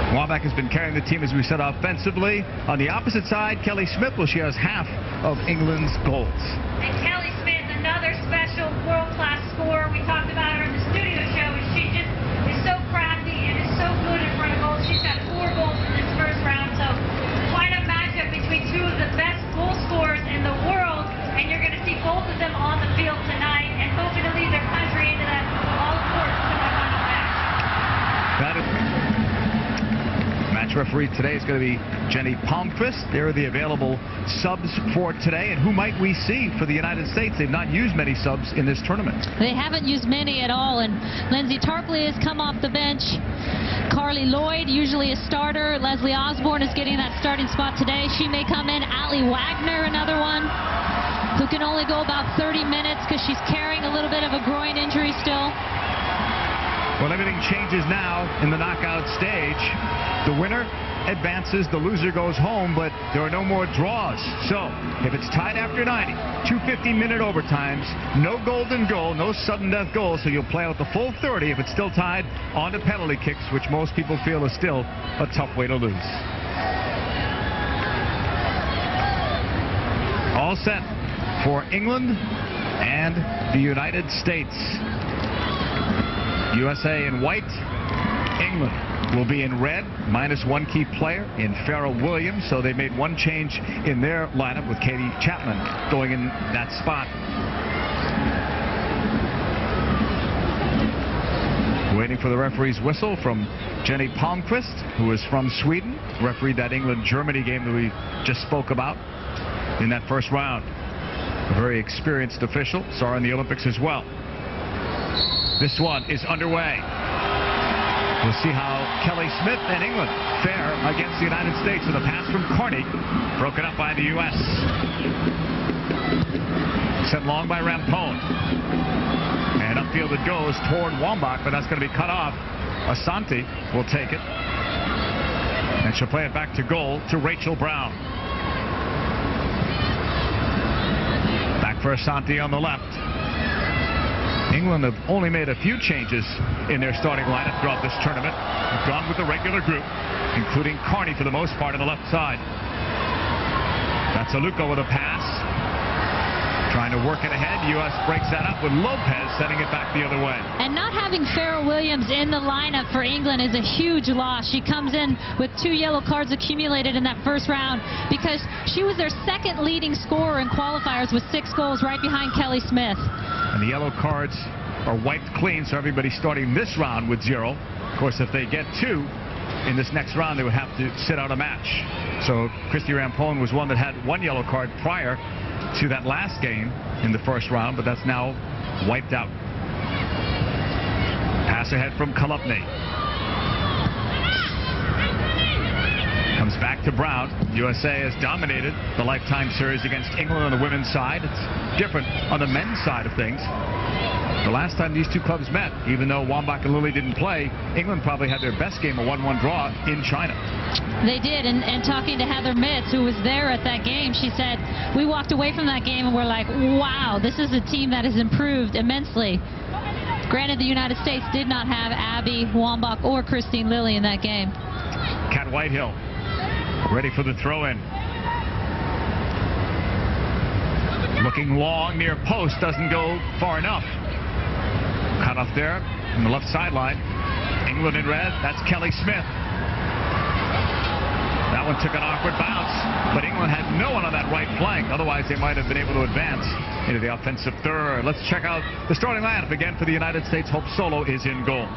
Wambach has been carrying the team, as we said, offensively. On the opposite side, Kelly Smith, well, she has half of England's goals. And Kelly Smith, another special world-class scorer. We talked about her in the studio show, and she just is so crafty and is so good in front of goals. She's got 4 goals in this first round, so quite a matchup between 2 of the best goal scorers in the world, and you're going to see both of them on the field tonight and hoping to lead their country into that all-important semifinal match. That is... Match referee today is going to be Jenny Palmquist. They're the available subs for today. And who might we see for the United States? They've not used many subs in this tournament. They haven't used many at all. And Lindsay Tarpley has come off the bench. Carly Lloyd, usually a starter. Leslie Osborne is getting that starting spot today. She may come in. Allie Wagner, another one, who can only go about 30 minutes because she's carrying a little bit of a groin injury still. Well, everything changes now in the knockout stage. The winner advances, the loser goes home, but there are no more draws. So, if it's tied after 90, 2 15-minute overtimes, no golden goal, no sudden death goal, so you'll play out the full 30. If it's still tied, on to penalty kicks, which most people feel is still a tough way to lose. All set for England and the United States. USA in white, England will be in red, -1 key player in Farrell Williams, so they made one change in their lineup with Katie Chapman going in that spot. Waiting for the referee's whistle from Jenny Palmquist, who is from Sweden, refereed that England-Germany game that we just spoke about in that first round. A very experienced official, saw her in the Olympics as well. This one is underway. We'll see how Kelly Smith and England fare against the United States with a pass from Carney, broken up by the U.S. Sent long by Rampone. And upfield it goes toward Wambach, but that's going to be cut off. Asante will take it. And she'll play it back to goal to Rachel Brown. Back for Asante on the left. England have only made a few changes in their starting lineup throughout this tournament. They've gone with the regular group, including Carney for the most part on the left side. That's Aluko with a pass. Trying to work it ahead. U.S. breaks that up with Lopez setting it back the other way. And not having Farrell Williams in the lineup for England is a huge loss. She comes in with 2 yellow cards accumulated in that first round because she was their second leading scorer in qualifiers with 6 goals, right behind Kelly Smith. And the yellow cards are wiped clean, so everybody's starting this round with 0. Of course, if they get 2 in this next round, they would have to sit out a match. So Christy Rampone was one that had 1 yellow card prior to that last game in the first round, but that's now wiped out. Pass ahead from Kalupny. Comes back to Brown. USA has dominated the lifetime series against England on the women's side. It's different on the men's side of things. The last time these two clubs met, even though Wambach and Lilly didn't play, England probably had their best game, a 1-1 draw in China. They did, and talking to Heather Mitz, who was there at that game, she said, we walked away from that game and we're like, wow, this is a team that has improved immensely. Granted, the United States did not have Abby Wambach or Christine Lilly in that game. Kat Whitehill ready for the throw-in. Looking long near post, doesn't go far enough. Cut off there on the left sideline. England in red, that's Kelly Smith. That one took an awkward bounce, but England had no one on that right flank. Otherwise, they might have been able to advance into the offensive third. Let's check out the starting lineup again for the United States. Hope Solo is in goal.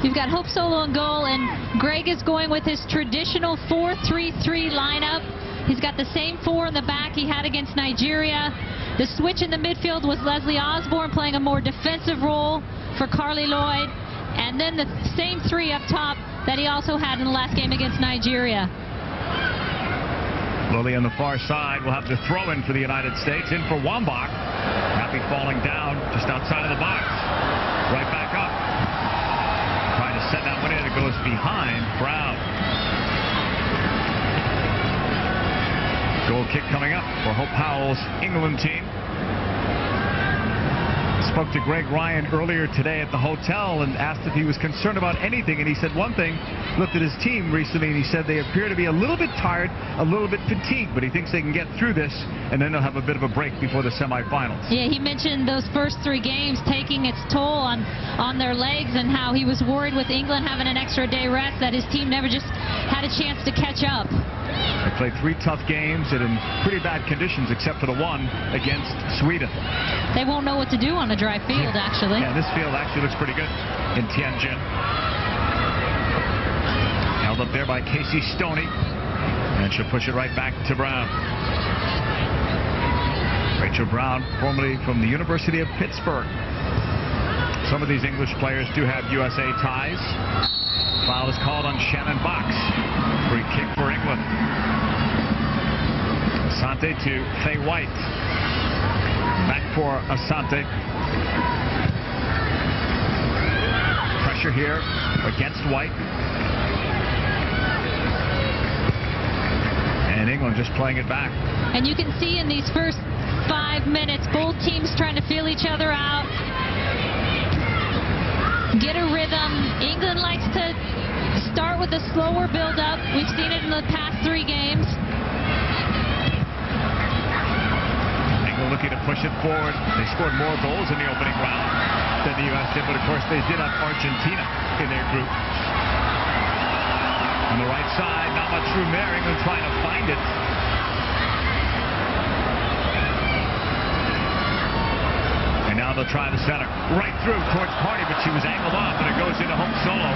You've got Hope Solo in goal, and Greg is going with his traditional 4-3-3 lineup. He's got the same 4 in the back he had against Nigeria. The switch in the midfield was Leslie Osborne playing a more defensive role for Carly Lloyd. And then the same 3 up top that he also had in the last game against Nigeria. Lilly on the far side will have to throw in for the United States. In for Wambach. Happy falling down just outside of the box. Right back up. Trying to send that one in. It goes behind Brown. Goal kick coming up for Hope Howell's England team. spoke to Greg Ryan earlier today at the hotel and asked if he was concerned about anything, and he said one thing, looked at his team recently, and he said they appear to be a little bit tired, a little bit fatigued, but he thinks they can get through this, and then they'll have a bit of a break before the semifinals. Yeah, he mentioned those first 3 games taking its toll on their legs, and how he was worried with England having an extra day rest that his team never just had a chance to catch up. They played 3 tough games and in pretty bad conditions, except for the one against Sweden. They won't know what to do on a dry field, actually. Yeah, this field actually looks pretty good in Tianjin. Held up there by Casey Stoney, and she'll push it right back to Brown. Rachel Brown, formerly from the University of Pittsburgh. Some of these English players do have USA ties. Foul is called on Shannon Box. Free kick for England. Asante to Faye White. Back for Asante. Pressure here against White. And England just playing it back. And you can see in these first 5 minutes, both teams trying to feel each other out, get a rhythm. England likes to start with a slower build-up. We've seen it in the past 3 games. England looking to push it forward. They scored more goals in the opening round than the U.S. did, but of course they did have Argentina in their group. On the right side, not much room there. England trying to find it. And now they'll try the center. Right through towards Party, but she was angled off, and it goes into Hope Solo.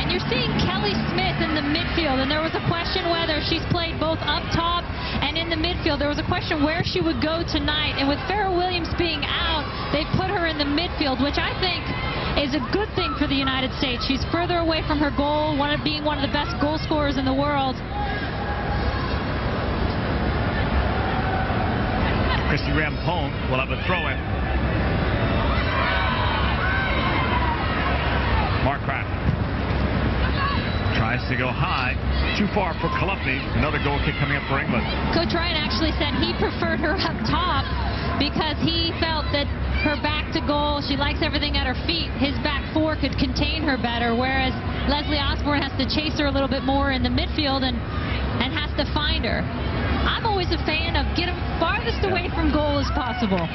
And you're seeing Kelly Smith in the midfield, and there was a question whether she's played both up top and in the midfield. There was a question where she would go tonight, and with Farrah Williams being out, they put her in the midfield, which I think is a good thing for the United States. She's further away from her goal, being one of the best goal scorers in the world. Christy Rampone will have a throw-in. Markgraf tries to go high. Too far for Kolupny. Another goal kick coming up for England. Coach Ryan actually said he preferred her up top because he felt that her back to goal, she likes everything at her feet. His back 4 could contain her better, whereas Leslie Osborne has to chase her a little bit more in the midfield and has to find her. I'm always a fan of get them farthest away from goal as possible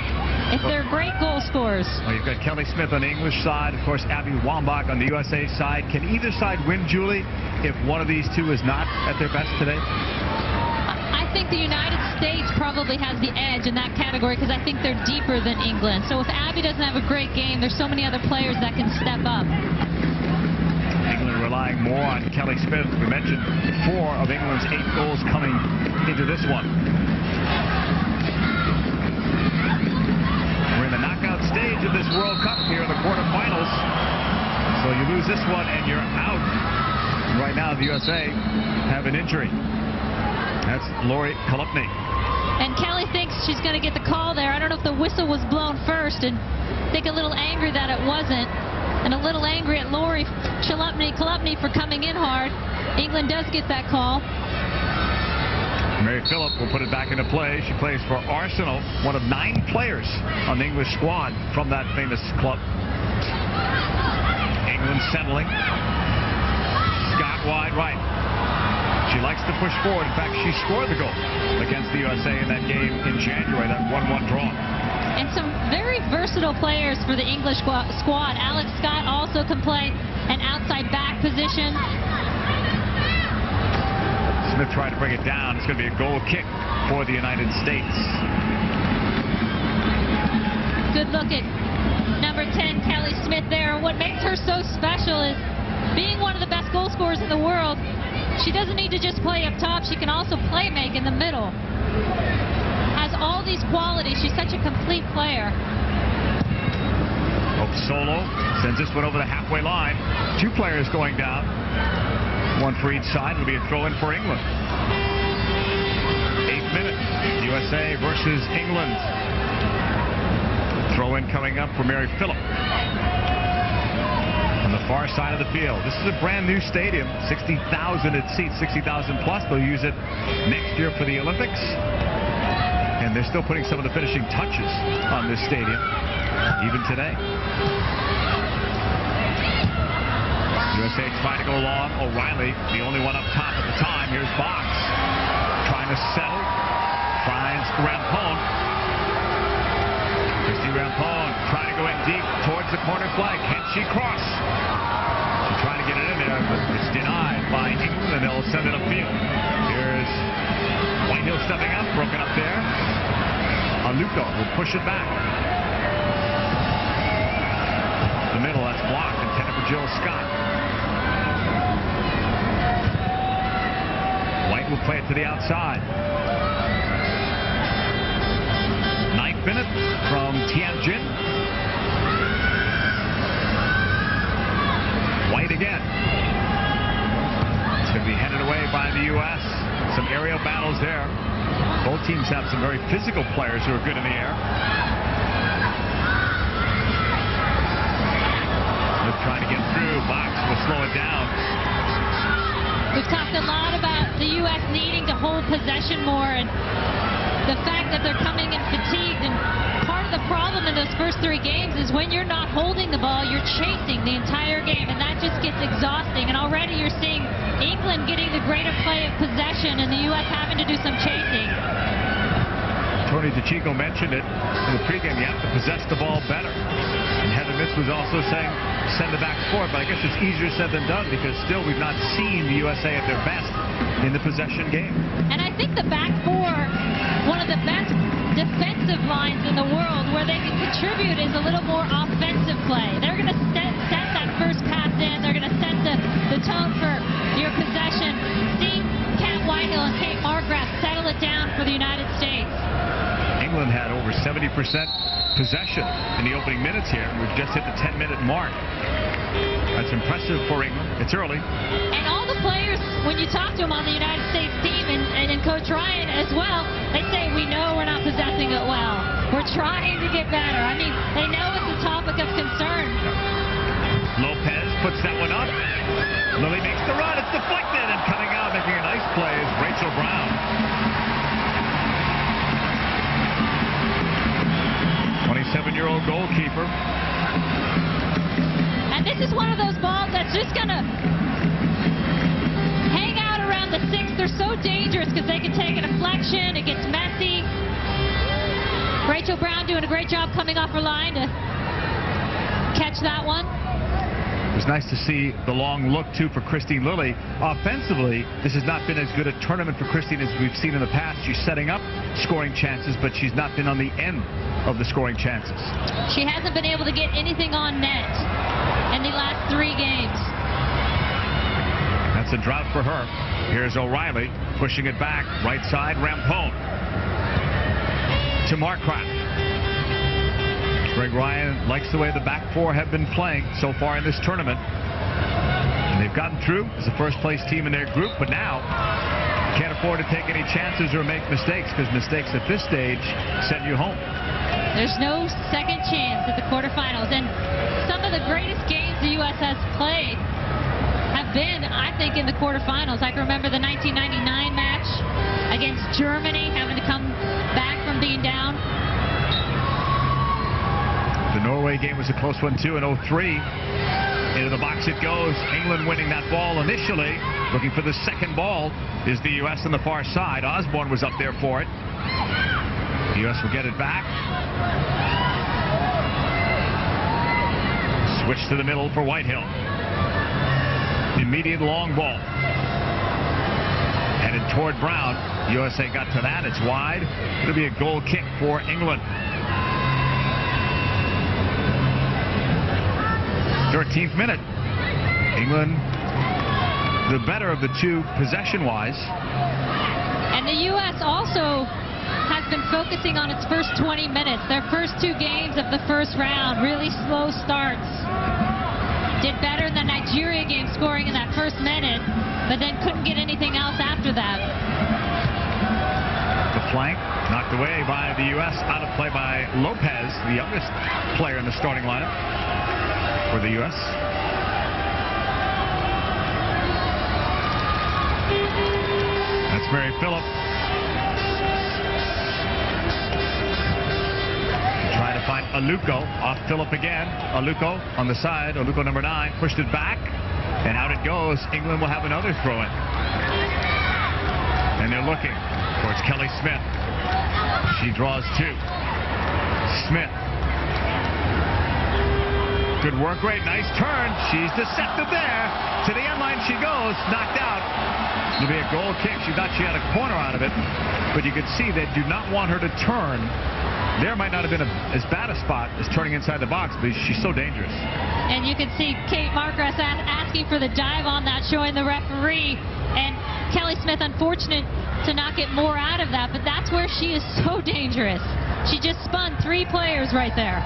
if they're great goal scorers. Well, you've got Kelly Smith on the English side, of course Abby Wambach on the USA side. Can either side win, Julie, if one of these two is not at their best today? I think the United States probably has the edge in that category because I think they're deeper than England. So if Abby doesn't have a great game, there's so many other players that can step up. England relying more on Kelly Smith. We mentioned 4 of England's 8 goals coming into this one. We're in the knockout stage of this World Cup here in the quarterfinals. So you lose this one and you're out. And right now the USA have an injury. That's Lori Kolupny. And Kelly thinks she's going to get the call there. I don't know if the whistle was blown first, and I think a little angry that it wasn't. And a little angry at Lori Kolupny for coming in hard. England does get that call. Mary Phillip will put it back into play. She plays for Arsenal, one of 9 players on the English squad from that famous club. England settling. Scott wide right. She likes to push forward. In fact, she scored the goal against the USA in that game in January, that 1-1 draw. And some very versatile players for the English squad. Alex Scott also can play an outside back position. Smith tried to bring it down. It's going to be a goal kick for the United States. Good look at number 10, Kelly Smith there. What makes her so special is being one of the best goal scorers in the world. She doesn't need to just play up top. She can also play make in the middle. Has all these qualities. She's such a complete player. Hope Solo sends this one over the halfway line. 2 players going down. 1 for each side. Will be a throw-in for England. 8th minute. USA versus England. Throw-in coming up for Mary Phillip. On the far side of the field. This is a brand new stadium. 60,000 it seats, 60,000 plus. They'll use it next year for the Olympics. And And they're still putting some of the finishing touches on this stadium, even today. USA trying to go long. O'Reilly, the only one up top at the time. Here's Box trying to settle. Finds Rampone. Christy Rampone trying to go in deep towards the corner flag. Can she cross? She's trying to get it in there, but it's denied by England, and they'll send it upfield. Here's Whitehill stepping up, broken up there. Aluko will push it back. The middle, that's blocked, intended for Jill Scott. White will play it to the outside. 9th minute from Tianjin. White again. It's going to be headed away by the U.S. Some aerial battles there. Both teams have some very physical players who are good in the air. They're trying to get through. Box will slow it down. We've talked a lot about the U.S. needing to hold possession more, and the fact that they're coming in fatigued. And part of the problem in those first 3 games is when you're not holding the ball, you're chasing the entire game, and that just gets exhausting. And already you're seeing England getting the greater play of possession and the U.S. having to do some chasing. Tony DeChico mentioned it in the pregame. You have to possess the ball better. And Heather Mitts was also saying send the back four, but I guess it's easier said than done because still we've not seen the USA at their best in the possession game. And I think the back four, one of the best defensive lines in the world where they can contribute is a little more offensive play. They're going to set that first pass in. They're going to set the tone for your possession. See Kat Whitehill and Kate Markgraf settle it down for the United States. England had over 70% possession in the opening minutes here. We've just hit the 10-minute mark. That's impressive for England. It's early. And all the players, when you talk to them on the United States team, and Coach Ryan as well, they say, we know we're not possessing it well. We're trying to get better. I mean, they know it's a topic of concern. Lopez puts that one up. Lily makes the run. It's deflected, and coming out making a nice play is Rachel Brown. 27-year-old goalkeeper. And this is one of those balls that's just going to hang out around the 6th. They're so dangerous because they can take a deflection. It gets messy. Rachel Brown doing a great job coming off her line to catch that one. It was nice to see the long look, too, for Christine Lilly. Offensively, this has not been as good a tournament for Christine as we've seen in the past. She's setting up scoring chances, but she's not been on the end of the scoring chances. She hasn't been able to get anything on net in the last 3 games. That's a drought for her. Here's O'Reilly pushing it back. Right side, Rampone. To Markgraf. Greg Ryan likes the way the back four have been playing so far in this tournament. And they've gotten through as the first-place team in their group, but now can't afford to take any chances or make mistakes because mistakes at this stage send you home. There's no second chance at the quarterfinals. And some of the greatest games the U.S. has played have been, I think, in the quarterfinals. I can remember the 1999 match against Germany, having to come back from being down. The Norway game was a close one, too, in 03. Into the box it goes. England winning that ball initially. Looking for the second ball is the U.S. on the far side. Osborne was up there for it. The U.S. will get it back. Switch to the middle for Whitehill. Immediate long ball. Headed toward Brown. USA got to that. It's wide. It'll be a goal kick for England. 13th minute. England the better of the two possession-wise. And the U.S. also has been focusing on its first 20 minutes. Their first 2 games of the first round, really slow starts. Did better in the Nigeria game, scoring in that first minute, but then couldn't get anything else after that. The flank knocked away by the U.S. Out of play by Lopez, the youngest player in the starting lineup for the U.S. That's Mary Phillip. Aluko. Off Phillip again. Aluko on the side. Aluko number 9 pushed it back. And out it goes. England will have another throw-in. And they're looking towards Kelly Smith. She draws 2. Smith. Good work rate. Nice turn. She's deceptive there. To the end line she goes. Knocked out. It'll be a goal kick. She thought she had a corner out of it. But you could see they do not want her to turn. There might not have been as bad a spot as turning inside the box, but she's so dangerous. And you can see Kate Marcus asking for the dive on that, showing the referee. And Kelly Smith, unfortunate to not get more out of that, but that's where she is so dangerous. She just spun 3 players right there.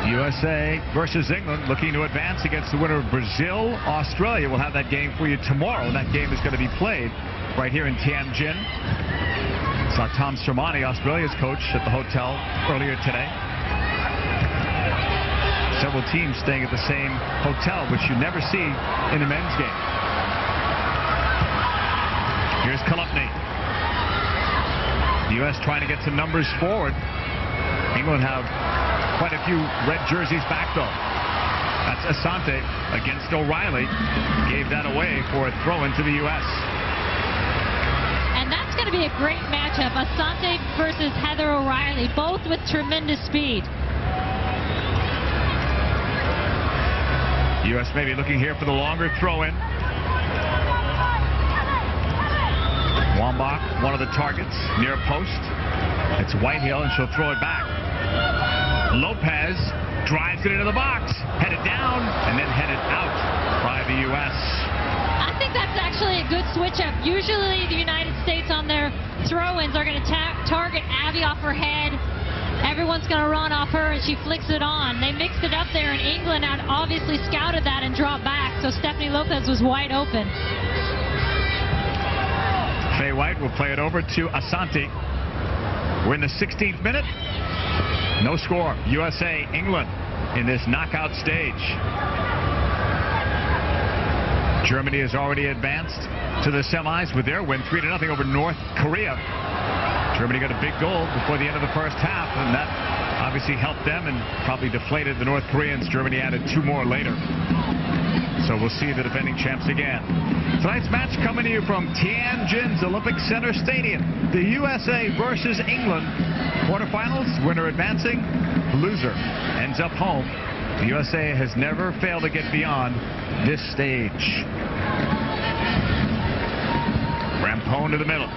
USA versus England, looking to advance against the winner of Brazil. Australia will have that game for you tomorrow. That game is going to be played right here in Tianjin. Saw Tom Sermani, Australia's coach, at the hotel earlier today. Several teams staying at the same hotel, which you never see in a men's game. Here's Kalupny. The U.S. trying to get some numbers forward. England have quite a few red jerseys back, though. That's Asante against O'Reilly. Gave that away for a throw into the U.S. And that's going to be a great matchup. Asante versus Heather O'Reilly, both with tremendous speed. U.S. maybe looking here for the longer throw-in. Wambach, one of the targets, near post. It's Whitehill, and she'll throw it back. Lopez drives it into the box, headed down, and then headed out by the U.S. I think that's actually a good switch-up. Usually the United States on their throw-ins are going to target Abby off her head. Everyone's going to run off her, and she flicks it on. They mixed it up there, and England had obviously scouted that and dropped back, so Stephanie Lopez was wide open. Faye White will play it over to Asante. We're in the 16th minute. No score. USA, England in this knockout stage. Germany has already advanced to the semis with their win 3-0 over North Korea. Germany got a big goal before the end of the first half, and that obviously helped them and probably deflated the North Koreans. Germany added 2 more later. So we'll see the defending champs again. Tonight's match coming to you from Tianjin's Olympic Center Stadium. The USA versus England. Quarterfinals, winner advancing, loser ends up home. The USA has never failed to get beyond this stage. Rampone to the middle.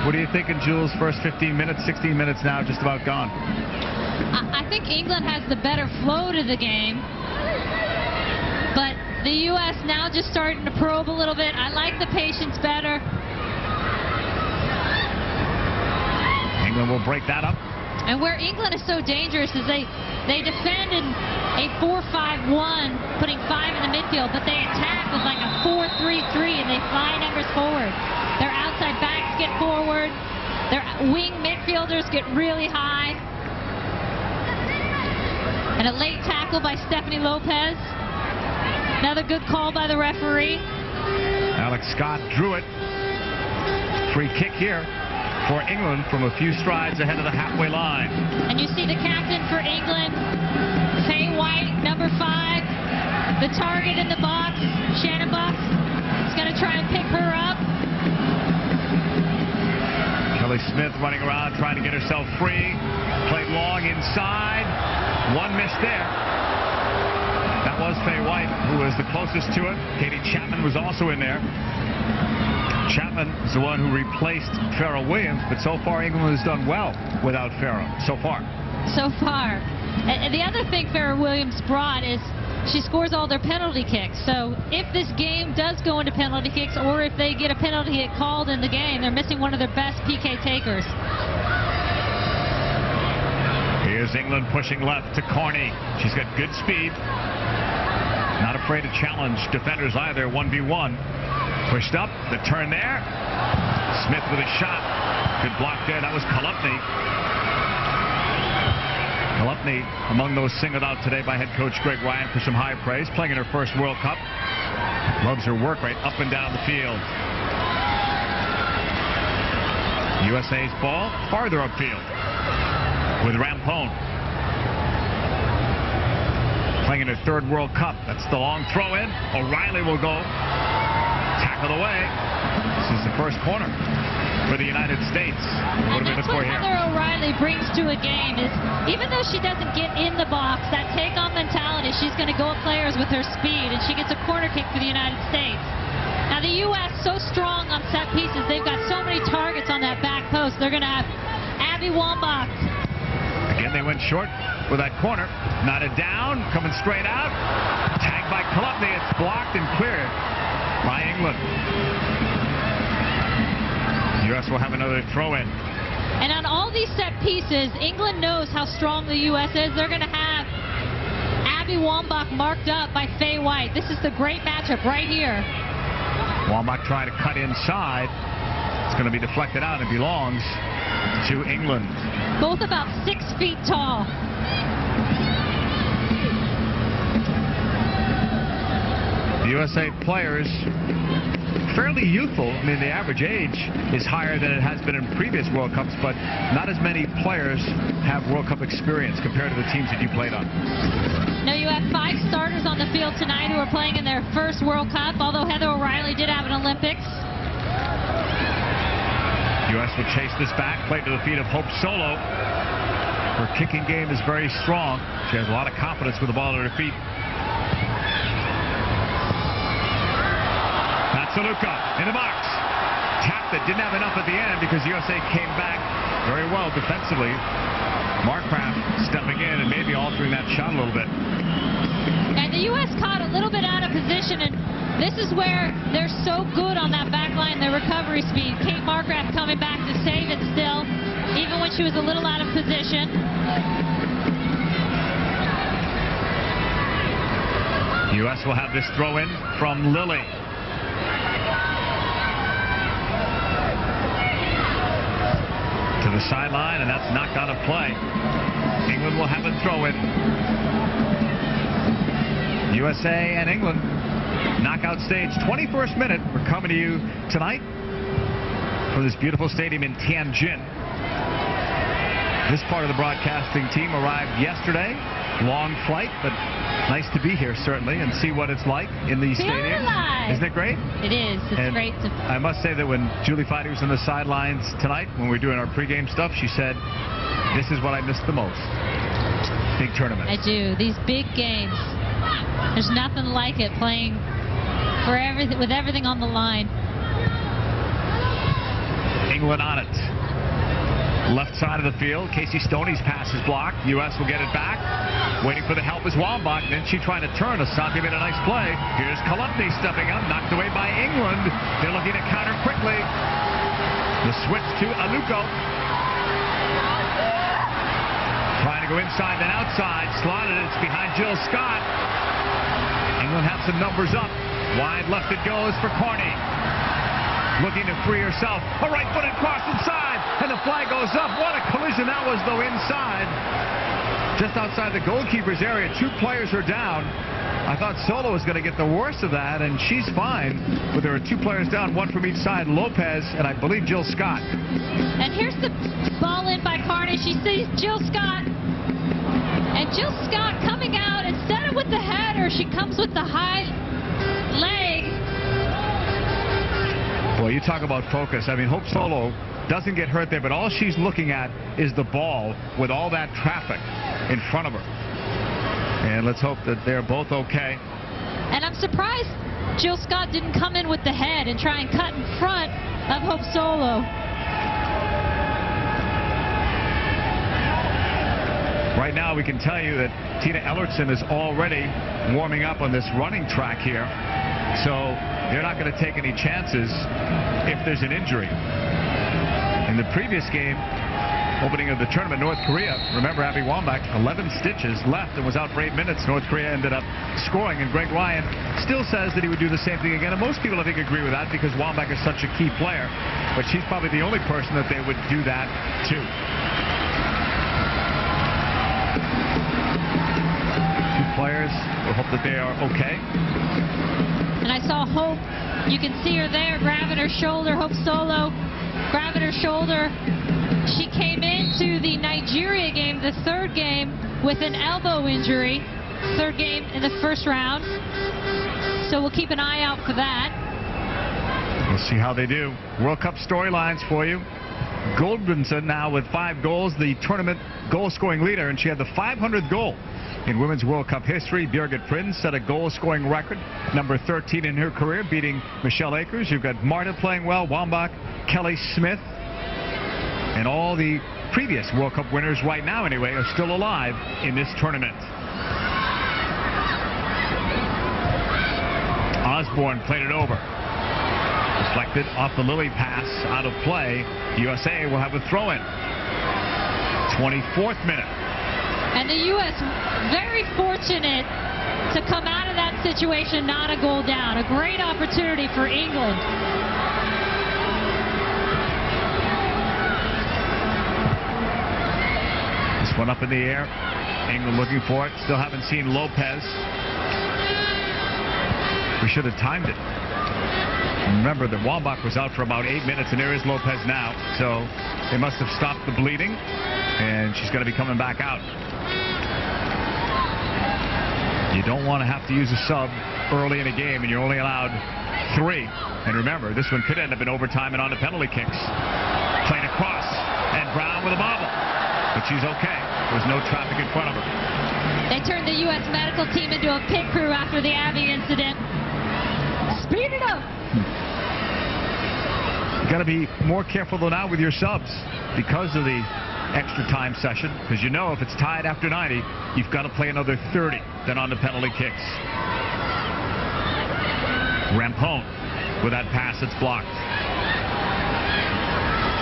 What are you thinking, Jules? First 15 minutes, 16 minutes now, just about gone. I think England has the better flow to the game. But the U.S. now just starting to probe a little bit. I like the patience better. England will break that up. And where England is so dangerous is they defend in a 4-5-1, putting 5 in the midfield, but they attack with like a 4-3-3, and they fly numbers forward. Their outside backs get forward. Their wing midfielders get really high. And a late tackle by Stephanie Lopez. Another good call by the referee. Alex Scott drew it. Free kick here for England from a few strides ahead of the halfway line. And you see the captain for England, Faye White, number 5. The target in the box, Shannon Buck, is going to try and pick her up. Kelly Smith running around trying to get herself free. Played long inside. One miss there. That was Faye White, who was the closest to it. Katie Chapman was also in there. Chapman is the one who replaced Farrah Williams, but so far England has done well without Farrah. So far. And the other thing Farrah Williams brought is she scores all their penalty kicks. So if this game does go into penalty kicks, or if they get a penalty kick called in the game, they're missing one of their best PK takers. Here's England pushing left to Carney. She's got good speed. Not afraid to challenge defenders either, 1v1. Pushed up, the turn there. Smith with a shot. Good block there, that was Kalupny. Kalupny among those singled out today by head coach Greg Ryan for some high praise, playing in her first World Cup. Loves her work rate up and down the field. USA's ball farther upfield with Rampone. playing in her third World Cup. That's the long throw in. O'Reilly will go. Tackled away. This is the first corner for the United States. And that's what Heather O'Reilly brings to a game is, even though she doesn't get in the box, that take-on mentality, she's going to go at players with her speed, and she gets a corner kick for the United States. Now the U.S. so strong on set pieces, they've got so many targets on that back post. They're going to have Abby Wambach. Again, they went short with that corner. Knotted down, coming straight out. Tagged by Kolupny. It's blocked and cleared by England. U.S. will have another throw-in. And on all these set pieces, England knows how strong the U.S. is. They're going to have Abby Wambach marked up by Faye White. This is the great matchup right here. Wambach trying to cut inside. It's going to be deflected out and belongs to England. Both about 6 feet tall. The USA players fairly youthful. I mean, the average age is higher than it has been in previous World Cups, but not as many players have World Cup experience compared to the teams that you played on. Now you have 5 starters on the field tonight who are playing in their first World Cup, although Heather O'Reilly did have an Olympics. U.S. will chase this back, play to the feet of Hope Solo. Her kicking game is very strong. She has a lot of confidence with the ball at her feet. Luka in the box. Tapped it, didn't have enough at the end because USA came back very well defensively. Markcraft stepping in and maybe altering that shot a little bit. And the U.S. caught a little bit out of position, and this is where they're so good on that back line, their recovery speed. Kate Markcraft coming back to save it still, even when she was a little out of position. U.S. will have this throw in from Lilly. To the sideline, and that's knocked out of play. England will have a throw-in. USA and England, knockout stage, 21st minute. We're coming to you tonight from this beautiful stadium in Tianjin. This part of the broadcasting team arrived yesterday. Long flight, but nice to be here, certainly, and see what it's like in these stadiums. Isn't it great? It is. It's great. I must say that when Julie Feidy was on the sidelines tonight, when we were doing our pregame stuff, she said, this is what I miss the most. Big tournaments. I do. These big games. There's nothing like it, playing for everything, with everything on the line. England on it. Left side of the field, Casey Stoney's pass is blocked. U.S. will get it back. Waiting for the help is Wambach. Then she tried to turn. Asante made a nice play. Here's Kolupny stepping up, knocked away by England. They're looking to counter quickly. The switch to Aluko. Trying to go inside, then outside. Slotted it. It's behind Jill Scott. England has some numbers up. Wide left it goes for Corney. Looking to free herself. A right-footed cross inside, and the flag goes up. What a collision that was, though, inside. Just outside the goalkeeper's area. 2 players are down. I thought Solo was going to get the worst of that, and she's fine. But there are 2 players down, 1 from each side. Lopez and I believe Jill Scott. And here's the ball in by Carney. She sees Jill Scott. And Jill Scott coming out, instead of with the header, she comes with the high leg. Well, you talk about focus. I mean, Hope Solo doesn't get hurt there, but all she's looking at is the ball with all that traffic in front of her. And let's hope that they're both okay. And I'm surprised Jill Scott didn't come in with the head and try and cut in front of Hope Solo. Right now, we can tell you that Tina Ellertson is already warming up on this running track here. So they're not going to take any chances if there's an injury. In the previous game, opening of the tournament, North Korea, remember Abby Wambach, 11 stitches left and was out for 8 minutes. North Korea ended up scoring, and Greg Ryan still says that he would do the same thing again. And most people, I think, agree with that because Wambach is such a key player. But she's probably the only person that they would do that to. 2 players. We'll hope that they are okay. And I saw Hope, you can see her there grabbing her shoulder, Hope Solo grabbing her shoulder. She came into the Nigeria game, the 3rd game, with an elbow injury. third game in the first round. So we'll keep an eye out for that. We'll see how they do. World Cup storylines for you. Goldbranson now with 5 goals, the tournament goal-scoring leader, and she had the 500th goal in Women's World Cup history. Birgit Prinz set a goal-scoring record, number 13 in her career, beating Michelle Akers. You've got Marta playing well, Wambach, Kelly Smith, and all the previous World Cup winners right now, anyway, are still alive in this tournament. Osborne played it over. Deflected off the Lilly pass, out of play. USA will have a throw-in. 24th minute. And the U.S. very fortunate to come out of that situation, not a goal down. A great opportunity for England. This one up in the air. England looking for it. Still haven't seen Lopez. We should have timed it. Remember that Wambach was out for about 8 minutes, and there is Lopez now. So they must have stopped the bleeding, and she's going to be coming back out. You don't want to have to use a sub early in a game, and you're only allowed 3. And remember, this one could end up in overtime and on the penalty kicks. Playing across, and Brown with a bobble. But she's okay. There's no traffic in front of her. They turned the U.S. medical team into a pit crew after the Abby incident. Speed it up. You got to be more careful though now with your subs because of the extra time session, because you know if it's tied after 90, you've got to play another 30 then on the penalty kicks. Rampone with that pass that's blocked.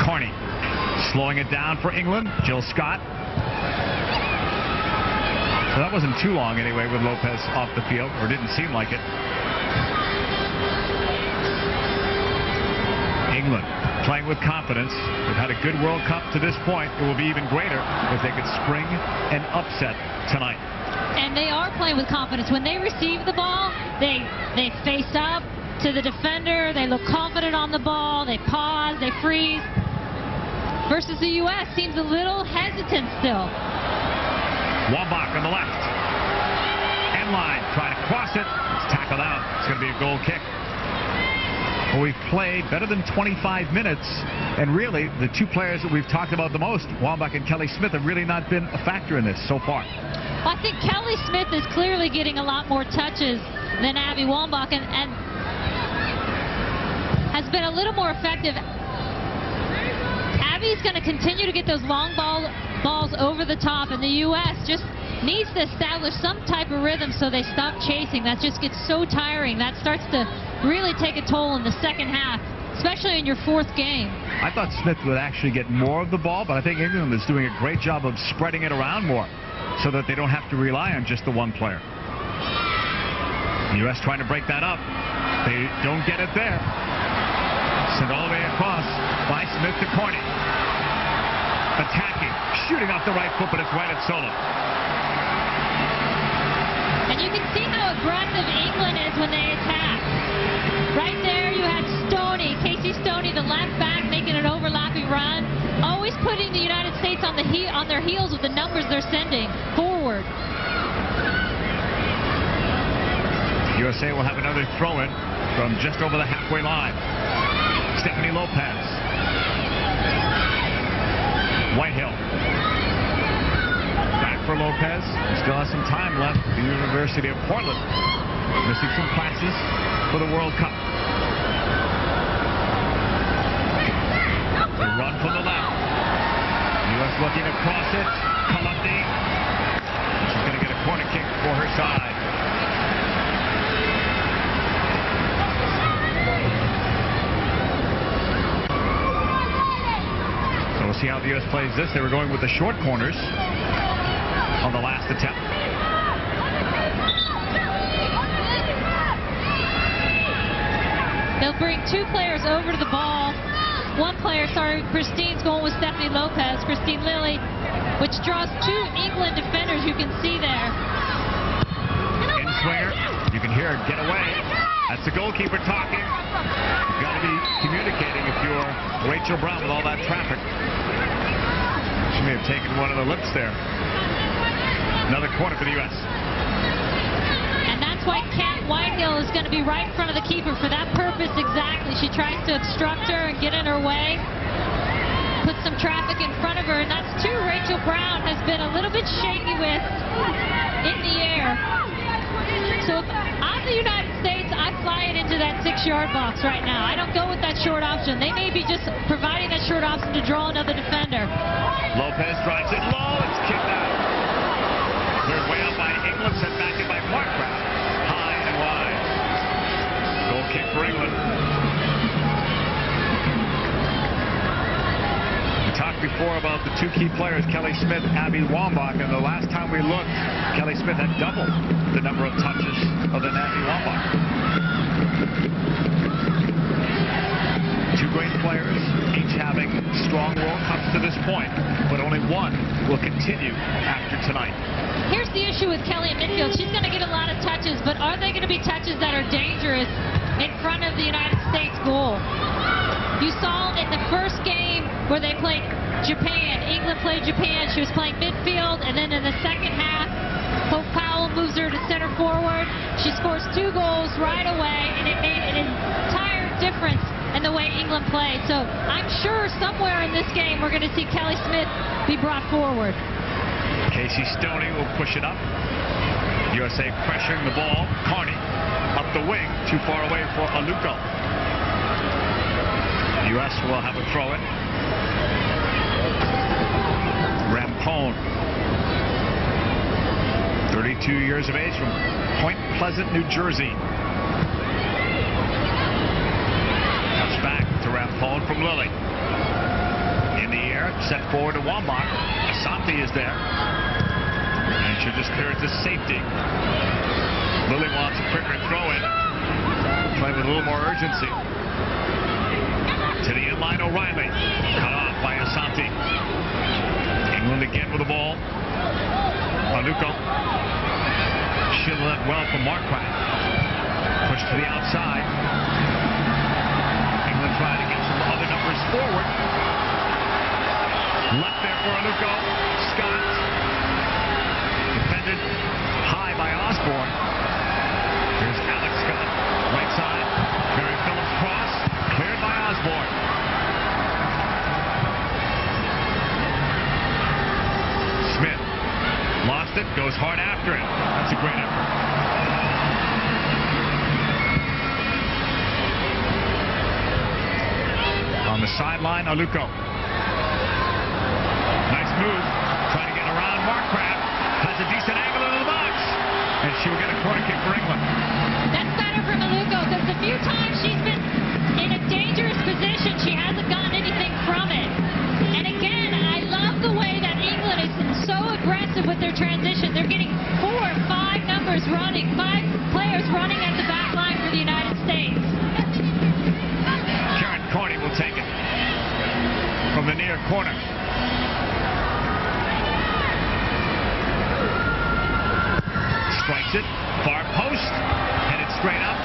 Carney slowing it down for England. Jill Scott. So that wasn't too long anyway with Lopez off the field, or didn't seem like it. England playing with confidence. They've had a good World Cup to this point. It will be even greater if they could spring an upset tonight. And they are playing with confidence. When they receive the ball, they face up to the defender. They look confident on the ball. They pause. They freeze. Versus the U.S. seems a little hesitant still. Wambach on the left. End line. Trying to cross it. It's tackled out. It's going to be a goal kick. Well, we've played better than 25 minutes, and really the 2 players that we've talked about the most, Wambach and Kelly Smith, have really not been a factor in this so far. Well, I think Kelly Smith is clearly getting a lot more touches than Abby Wambach, and has been a little more effective. Abby's going to continue to get those long balls over the top, and the U.S. just needs to establish some type of rhythm so they stop chasing. That just gets so tiring. That starts to really take a toll in the second half, especially in your 4th game. I thought Smith would actually get more of the ball, but I think England is doing a great job of spreading it around more so that they don't have to rely on just the one player. The U.S. trying to break that up. They don't get it there. Sent all the way across by Smith to Carney. Attacking, shooting off the right foot, but it's right at Solo. And you can see how aggressive England is when they attack. Right there you had Stoney, Casey Stoney, the left back, making an overlapping run. Always putting the United States on their heels with the numbers they're sending forward. USA will have another throw-in from just over the halfway line. Stephanie Lopez. Whitehill. Back for Lopez. Still has some time left. The University of Portland missing some classes for the World Cup. The run from the left. U.S. looking to cross it. Kalupti. She's going to get a corner kick for her side. So we'll see how the U.S. plays this. They were going with the short corners on the last attempt. They'll bring 2 players over to the ball. One player, Christine's going with Stephanie Lopez, Christine Lilly, which draws 2 England defenders you can see there. In swinger, you can hear her get away. That's the goalkeeper talking. You've got to be communicating if you're Rachel Brown with all that traffic. She may have taken one of the lips there. Another corner for the U.S. why Kat Whitehill is going to be right in front of the keeper for that purpose exactly. She tries to obstruct her and get in her way, put some traffic in front of her, and that's two Rachel Brown has been a little bit shaky with in the air. So if I'm the United States, I fly it into that 6-yard box right now. I don't go with that short option. They may be just providing that short option to draw another defender. Lopez drives it low. It's kicked out. Cleared way out by England, sent back in by Markgraf. High and wide. Goal kick for England. We talked before about the two key players, Kelly Smith, Abby Wambach, and the last time we looked, Kelly Smith had double the number of touches of the Abby Wambach. Two great players, each having strong World Cups to this point, but only one will continue after tonight. Here's the issue with Kelly in midfield. She's going to get a lot of touches, but are they going to be touches that are dangerous in front of the United States goal? You saw in the first game where they played Japan, England played Japan, she was playing midfield, and then in the second half, Hope Powell moves her to center forward. She scores 2 goals right away, and it made an entire difference in the way England played. So I'm sure somewhere in this game we're going to see Kelly Smith be brought forward. Casey Stoney will push it up. USA pressuring the ball. Carney up the wing, too far away for Aluko. US will have a throw-in. Rampone, 32 years of age, from Point Pleasant, New Jersey. Comes back to Rampone from Lilly. In the air, set forward to Wambach. Asante is there. And she'll just clear it to safety. Lilly wants a quicker throw-in. Play with a little more urgency. To the inline, O'Reilly. Cut off by Asante. England again with the ball. Aluko. Shielded that well from Markgraf. Push to the outside. England trying to get some other numbers forward. Left there for Aluko. Scott. Defended high by Osborne. Here's Alex Scott. Right side. Mary Phillips cross. Cleared by Osborne. Smith lost it, goes hard after it. That's a great effort. On the sideline, Aluko. Nice move. Trying to get around Markgraf. Has a decent angle into the box. And she will get a corner kick for England. That's better from Aluko, because the few times she's been in a dangerous position, she hasn't gotten anything from it. And again, I love the way that England is so aggressive with their transition. They're getting 4 or 5 numbers running, 5 players running at the back line for the United States. Karen Carney will take it from the near corner. Strikes it, far post, headed straight up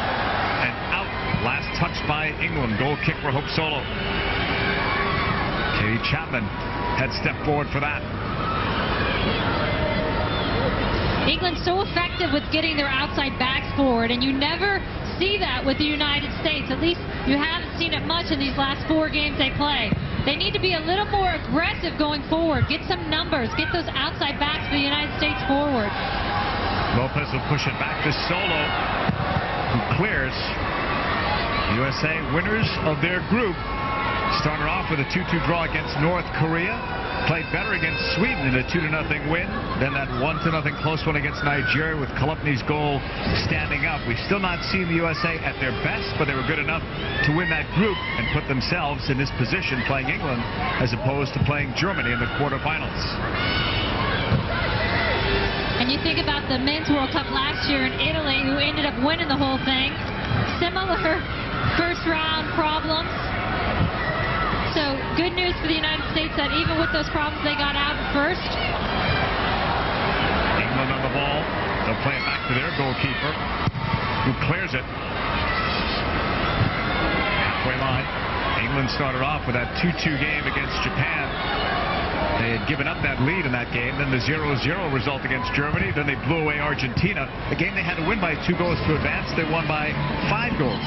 and out. Last touch by England. Goal kick for Hope Solo. Katie Chapman had stepped forward for that. England's so effective with getting their outside backs forward, and you never see that with the United States. At least you haven't seen it much in these last 4 games they play. They need to be a little more aggressive going forward. Get some numbers. Get those outside backs for the United States forward. Lopez will push it back to Solo, who clears. USA winners of their group. Started off with a 2-2 draw against North Korea. Played better against Sweden in a 2-0 win. Then that 1-0 close one against Nigeria with Kalupni's goal standing up. We've still not seen the USA at their best, but they were good enough to win that group and put themselves in this position playing England as opposed to playing Germany in the quarterfinals. And you think about the Men's World Cup last year in Italy, who ended up winning the whole thing. Similar first-round problems. So good news for the United States that even with those problems, they got out first. England on the ball. They'll play it back to their goalkeeper, who clears it. Halfway line. England started off with that 2-2 game against Japan. They had given up that lead in that game. Then the 0-0 result against Germany. Then they blew away Argentina. A game they had to win by 2 goals to advance. They won by 5 goals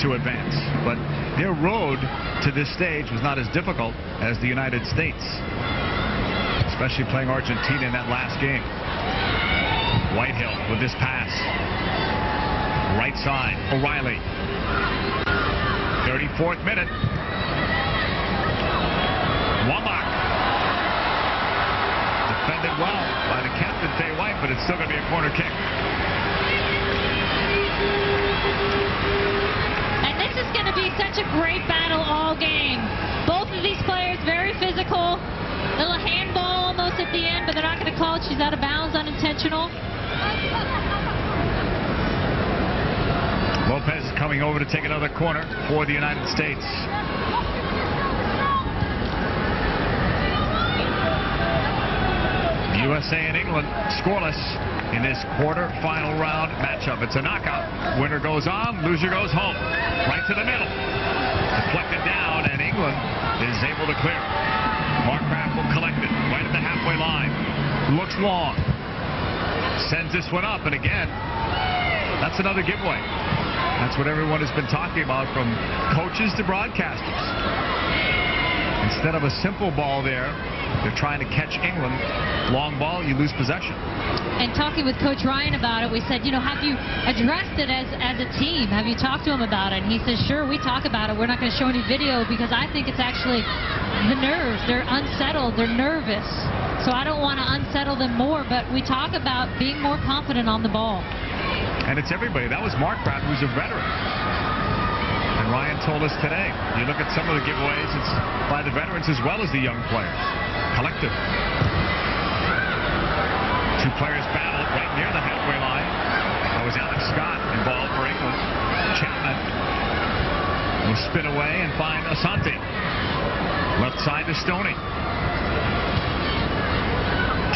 to advance. But their road to this stage was not as difficult as the United States, especially playing Argentina in that last game. Whitehill with this pass. Right side, O'Reilly. 34th minute. Womack. Defended well by the captain, Fay White, but it's still going to be a corner kick. And this is going to be such a great battle all game. Both of these players very physical. Little handball almost at the end, but they're not going to call it. She's out of bounds, unintentional. Lopez is coming over to take another corner for the United States. USA and England scoreless in this quarter-final round matchup. It's a knockout. Winner goes on, loser goes home. Right to the middle. Deflected down, and England is able to clear it. Markgraf will collect it right at the halfway line. Looks long. Sends this one up, and again, that's another giveaway. That's what everyone has been talking about, from coaches to broadcasters. Instead of a simple ball there, they're trying to catch England. Long ball, you lose possession. And talking with Coach Ryan about it, we said, you know, have you addressed it as a team? Have you talked to him about it? And he says, sure, we talk about it. We're not going to show any video because I think it's actually the nerves. They're unsettled. They're nervous. So I don't want to unsettle them more, but we talk about being more confident on the ball. And it's everybody. That was Markgraf, who's a veteran. And Ryan told us today, you look at some of the giveaways, it's by the veterans as well as the young players. Collective. 2 players battled right near the halfway line. That was Alex Scott involved for England. Chapman will spin away and find Asante. Left side to Stoney.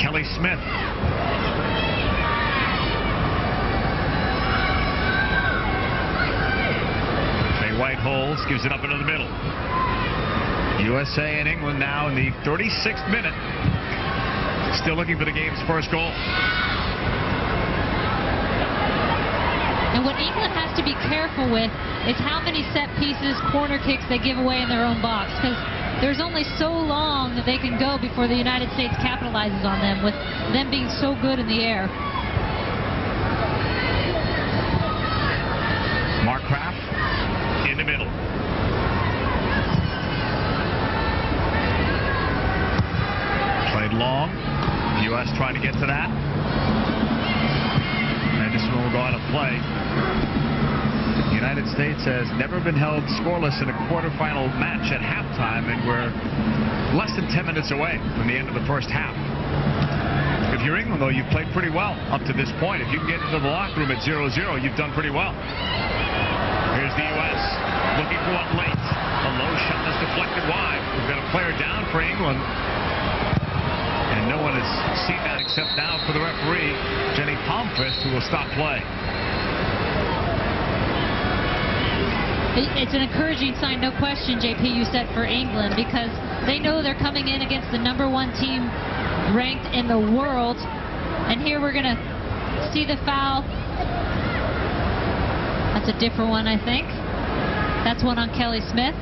Kelly Smith. White holds, gives it up into the middle. USA and England now in the 36th minute. Still looking for the game's first goal. And what England has to be careful with is how many set pieces, corner kicks they give away in their own box. Because there's only so long that they can go before the United States capitalizes on them, with them being so good in the air. Markgraf in the middle. Played long. The U.S. trying to get to that. And this one will go out of play. The United States has never been held scoreless in a quarterfinal match at halftime, and we're less than 10 minutes away from the end of the first half. If you're England, though, you've played pretty well up to this point. If you can get into the locker room at 0-0, you've done pretty well. Here's the U.S. looking for one late. A low shot is deflected wide. We've got a player down for England. And no one has seen that except now for the referee, Jenny Palmquist, who will stop play. It's an encouraging sign, no question, JP, you said, for England, because they know they're coming in against the #1 team ranked in the world. And here we're going to see the foul. That's a different one, I think. That's one on Kelly Smith.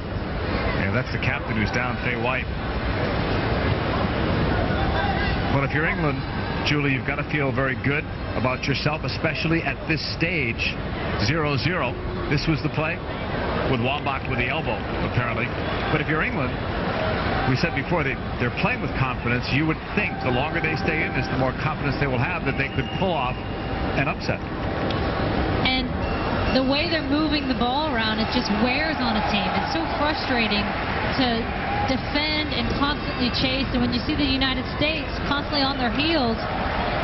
Yeah, that's the captain who's down, Fay White. But if you're England, Julie, you've got to feel very good about yourself, especially at this stage. 0-0. This was the play with Wambach with the elbow, apparently. But if you're England, we said before, they're playing with confidence. You would think the longer they stay in this, the more confidence they will have that they could pull off an upset. And the way they're moving the ball around, it just wears on a team. It's so frustrating to defend and constantly chase. And when you see the United States constantly on their heels,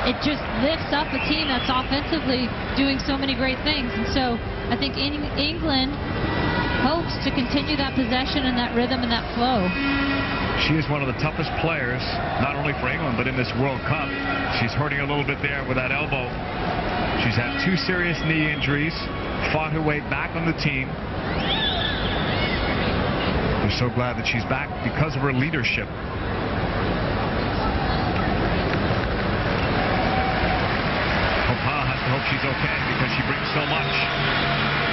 it just lifts up a team that's offensively doing so many great things. And so I think England hopes to continue that possession and that rhythm and that flow. She is one of the toughest players, not only for England, but in this World Cup. She's hurting a little bit there with that elbow. She's had 2 serious knee injuries, fought her way back on the team. We're so glad that she's back because of her leadership. okay because she brings so much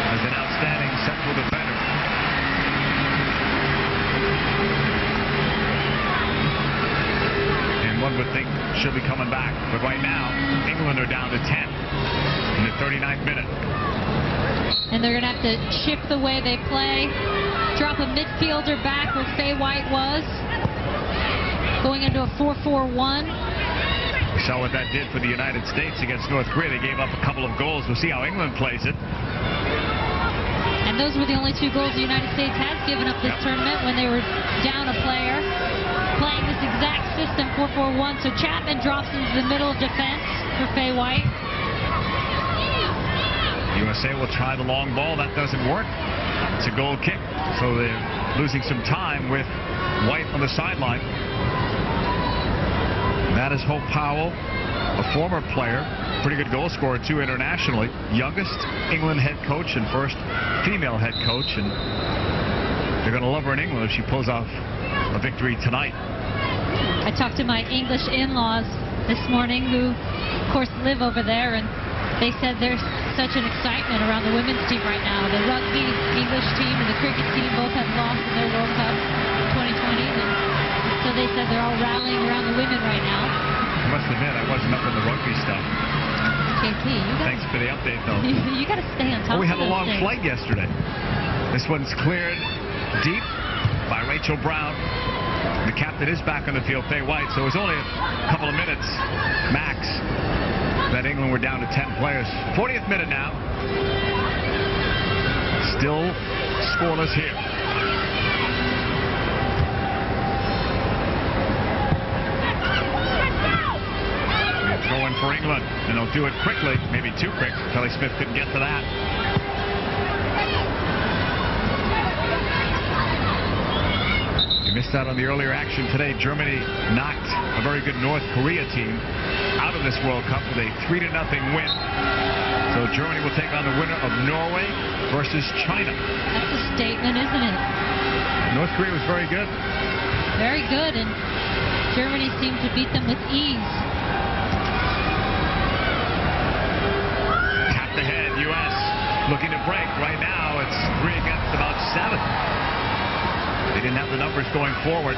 as an outstanding central defender. And one would think she'll be coming back. But right now, England are down to 10 in the 39th minute. And they're going to have to shift the way they play. Drop a midfielder back where Faye White was. Going into a 4-4-1. We saw what that did for the United States against North Korea. They gave up a couple of goals. We'll see how England plays it. And those were the only 2 goals the United States has given up this tournament when they were down a player. Playing this exact system, 4-4-1. So Chapman drops into the middle of defense for Faye White. USA will try the long ball. That doesn't work. It's a goal kick. So they're losing some time with White on the sideline. That is Hope Powell, a former player, pretty good goal scorer too internationally. Youngest England head coach and first female head coach. And they're going to love her in England if she pulls off a victory tonight. I talked to my English in-laws this morning who, of course, live over there. And they said there's such an excitement around the women's team right now. The rugby English team and the cricket team both have lost in their World Cup 2020. And so they said they're all rallying around the women right now. I must admit, I wasn't up in the rugby stuff. JP, thanks for the update, though. You got to stay on top of We had a long things. flight yesterday. This one's cleared deep by Rachel Brown. The captain is back on the field, Faye White. So it was only a couple of minutes max that England were down to 10 players. 40th minute now. Still scoreless here. Throw in for England, and they'll do it quickly, maybe too quick. Kelly Smith couldn't get to that. We missed out on the earlier action today. Germany knocked a very good North Korea team out of this World Cup with a 3-0 win. So Germany will take on the winner of Norway versus China. That's a statement, isn't it? North Korea was very good. Very good, and Germany seemed to beat them with ease. Tapped ahead, U.S. looking to break. Right now, it's 3 against about 7. They didn't have the numbers going forward.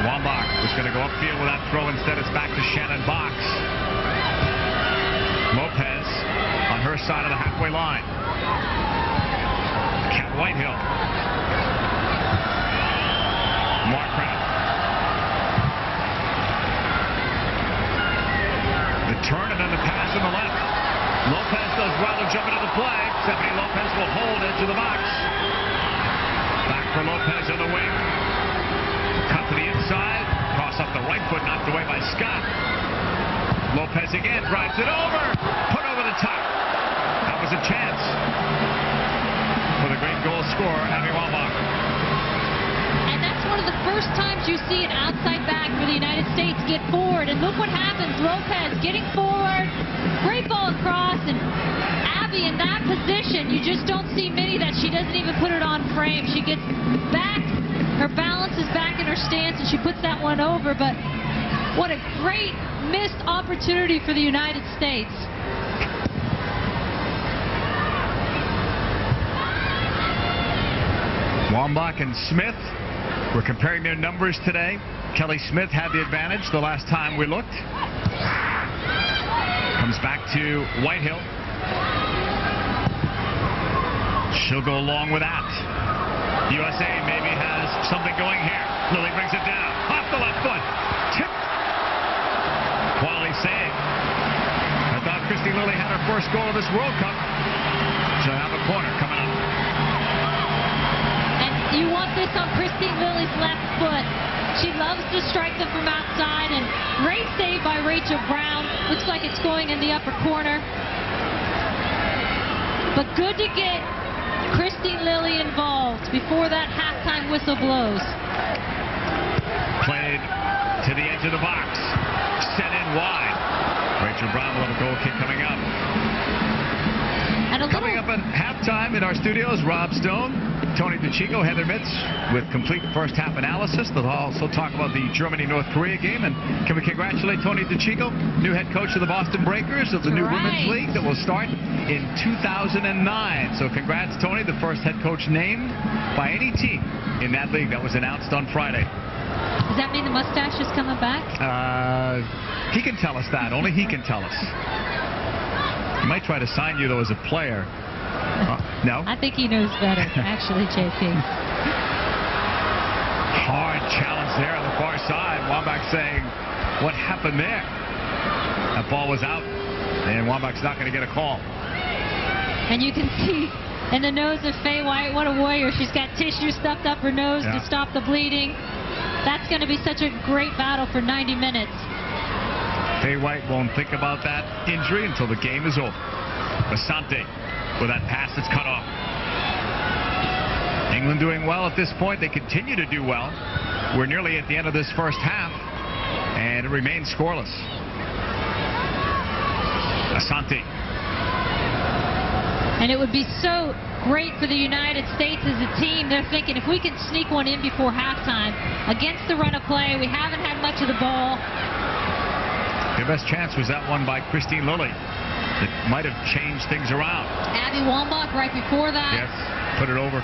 Wambach was going to go upfield with that throw. Instead, it's back to Shannon Box. Lopez on her side of the halfway line. Cat Whitehill. Markcraft. The turn and then the pass on the left. Lopez does well to jump into the play. Stephanie Lopez will hold edge of the box. Back for Lopez on the wing. Cut to the inside. Cross up the right foot, knocked away by Scott. Lopez again drives it over. Put over the top. That was a chance for the great goal scorer, Abby Wambach. And that's one of the first times you see an outside back for the United States get forward. And look what happens. Lopez getting forward. Great ball across. And Abby in that position, you just don't see many that she doesn't even put it on frame. She gets back. Her balance is back in her stance, and she puts that one over. But what a great missed opportunity for the United States. Wambach and Smith were comparing their numbers today. Kelly Smith had the advantage the last time we looked. Comes back to Whitehill. She'll go along with that. USA maybe has something going here. Lilly brings it down. Off the left foot. Tipped. Quality save. I thought Christy Lilly had her first goal of this World Cup. She'll have a corner coming up. And you want this on Christine Lilly's left foot. She loves to strike them from outside, and great save by Rachel Brown. Looks like it's going in the upper corner. But good to get Christine Lilly involved before that halftime whistle blows. Played to the edge of the box. Set in wide. Rachel Brown will have a goal kick coming up. And Coming up at halftime in our studios, Rob Stone. Tony DeChico, Heather Mitz with complete first half analysis. They'll also talk about the Germany-North Korea game. And can we congratulate Tony DeChico, new head coach of the Boston Breakers of the new Women's League that will start in 2009. So congrats, Tony, the first head coach named by any team in that league. That was announced on Friday. Does that mean the mustache is coming back? He can tell us that. Only he can tell us. He might try to sign you, though, as a player. No? I think he knows better, actually, JP. Hard challenge there on the far side. Wambach saying, what happened there? That ball was out, and Wambach's not going to get a call. And you can see in the nose of Faye White, what a warrior. She's got tissue stuffed up her nose to stop the bleeding. That's going to be such a great battle for 90 minutes. Faye White won't think about that injury until the game is over. Asante with that pass that's cut off. England doing well at this point. They continue to do well. We're nearly at the end of this first half, and it remains scoreless. Asante. And it would be so great for the United States as a team. They're thinking if we can sneak one in before halftime against the run of play, we haven't had much of the ball. Their best chance was that one by Christine Lilly. It might have changed things around. Abby Wambach right before that. Yes, put it over.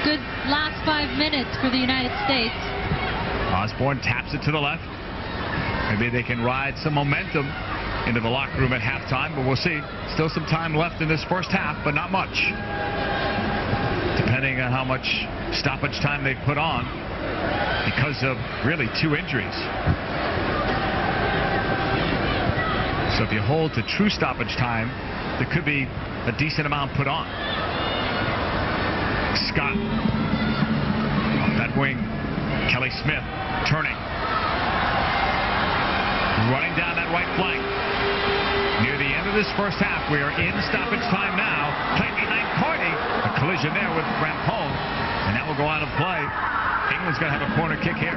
Good last 5 minutes for the United States. Osborne taps it to the left. Maybe they can ride some momentum into the locker room at halftime, but we'll see. Still some time left in this first half, but not much. Depending on how much stoppage time they put on because of really 2 injuries. So if you hold to true stoppage time, there could be a decent amount put on. Scott off that wing. Kelly Smith turning. Running down that right flank. Near the end of this first half, we are in stoppage time now. Playing behind Carney. A collision there with Rampone. And that will go out of play. England's going to have a corner kick here.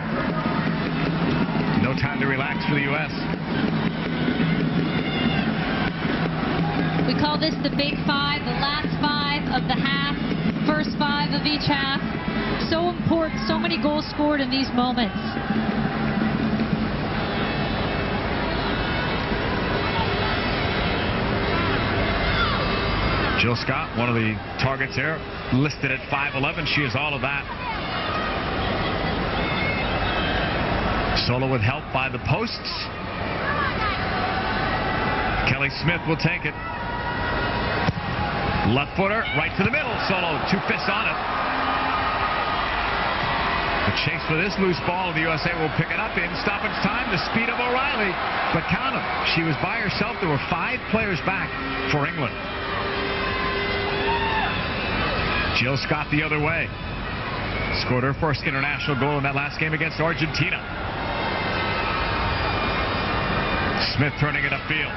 No time to relax for the U.S. We call this the Big Five, the last 5 of the half, first 5 of each half. So important, so many goals scored in these moments. Jill Scott, one of the targets there, listed at 5'11". She is all of that. Solo with help by the posts. Kelly Smith will take it. Left footer, right to the middle. Solo, 2 fists on it. The chase for this loose ball, the USA will pick it up in stoppage time. The speed of O'Reilly, but count them. She was by herself. There were 5 players back for England. Jill Scott the other way. Scored her first international goal in that last game against Argentina. Smith turning it upfield.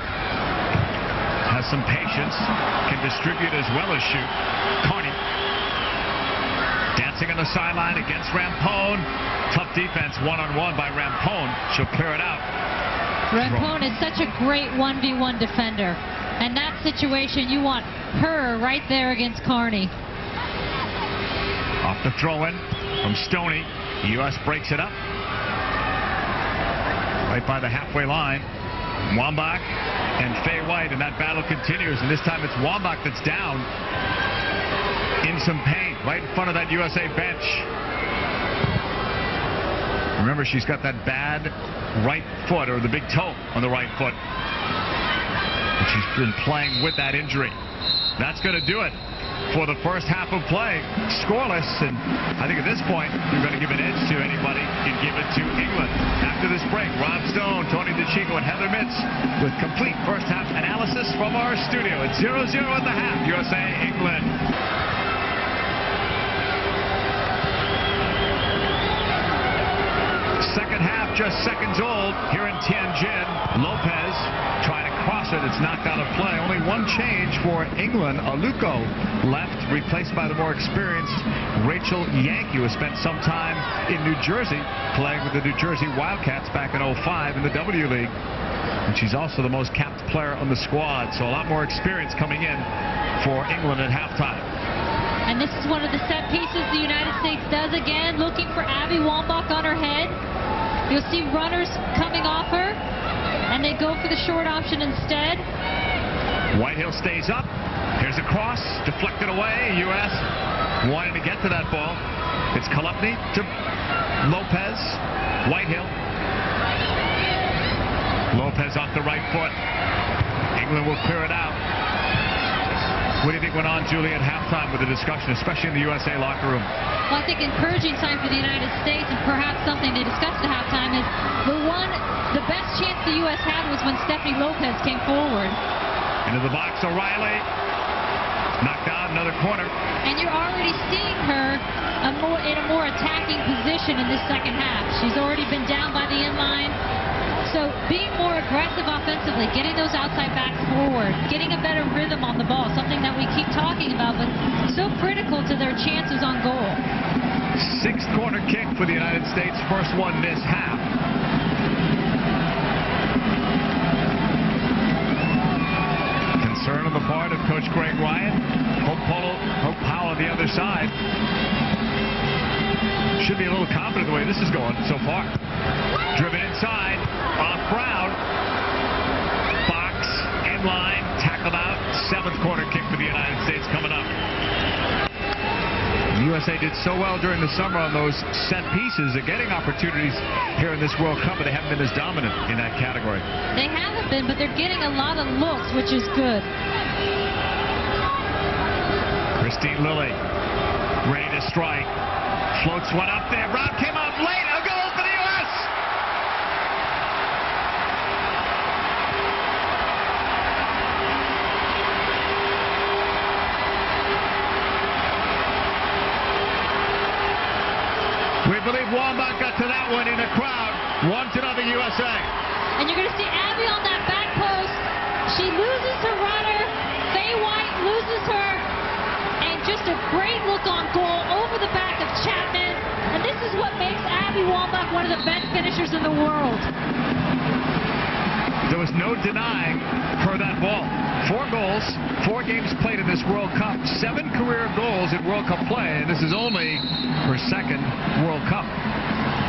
Has some patience, can distribute as well as shoot. Carney dancing on the sideline against Rampone. Tough defense, one-on-one by Rampone. She'll clear it out. Rampone is such a great 1v1 defender. And that situation, you want her right there against Carney. Off the throw-in from Stoney. The U.S. breaks it up. Right by the halfway line. Wambach and Faye White, and that battle continues, and this time it's Wambach that's down in some pain right in front of that USA bench. Remember, she's got that bad right foot, or the big toe on the right foot, and she's been playing with that injury. That's going to do it for the first half of play. Scoreless, and I think at this point you're going to give an edge to anybody and give it to England. After this break, Rob Stone, Tony DeChico, and Heather Mitz with complete first half analysis from our studio. It's 0-0 at the half, USA, England. Second half just seconds old here in Tianjin. Lopez trying to cross it. It's knocked out of play. Only one change for England. Aluko left, replaced by the more experienced Rachel Yankee, who spent some time in New Jersey playing with the New Jersey Wildcats back in 05 in the W League. And she's also the most capped player on the squad. So a lot more experience coming in for England at halftime. And this is one of the set pieces the United States does again, looking for Abby Wambach on her head. You'll see runners coming off her, and they go for the short option instead. Whitehill stays up. Here's a cross, deflected away. U.S. wanting to get to that ball. It's Kolupny to Lopez. Whitehill. Lopez off the right foot. England will clear it out. What do you think went on, Julie, at halftime with the discussion, especially in the USA locker room? Well, I think encouraging sign for the United States, and perhaps something they discussed at halftime, is the best chance the U.S. had was when Stephanie Lopez came forward. Into the box, O'Reilly. Knocked out, another corner. And you're already seeing her in a more attacking position in this second half. She's already been down by the inline. So being more aggressive offensively, getting those outside backs forward, getting a better rhythm on the ball, something that we keep talking about, but so critical to their chances on goal. Sixth corner kick for the United States, first one this half. Concern on the part of Coach Greg Ryan. Hope Powell on the other side. Should be a little confident the way this is going so far. Driven inside, off Brown. Box, inline, tackled out. Seventh corner kick for the United States coming up. The USA did so well during the summer on those set pieces. They're getting opportunities here in this World Cup, but they haven't been as dominant in that category. They haven't been, but they're getting a lot of looks, which is good. Christine Lilly, ready to strike. Floats one up there. Brown came out late. A goal for the U.S. We believe Wambach got to that one in the crowd. 1-0 USA. And you're going to see Abby on that back post. She loses her runner. Faye White loses her. And just a great look on goal over the back of Chapman. And this is what makes Abby Wambach one of the best finishers in the world. There was no denying her that ball. 4 goals, 4 games played in this World Cup, 7 career goals in World Cup play, and this is only her second World Cup.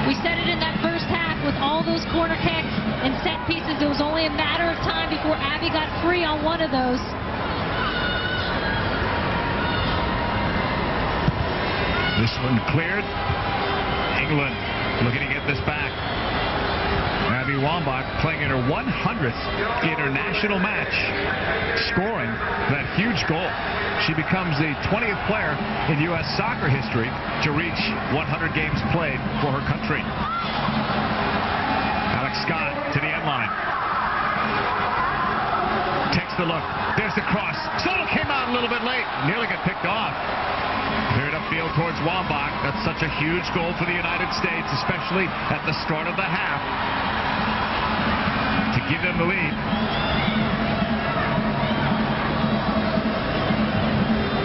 We said it in that first half with all those corner kicks and set pieces. It was only a matter of time before Abby got free on one of those. This one cleared. England looking to get this back. Abby Wambach playing in her 100th international match, scoring that huge goal. She becomes the 20th player in U.S. soccer history to reach 100 games played for her country. Alex Scott to the end line. Takes the look. There's the cross. Soto came out a little bit late. Nearly got picked off. Cleared upfield towards Wambach. That's such a huge goal for the United States, especially at the start of the half, to give them the lead.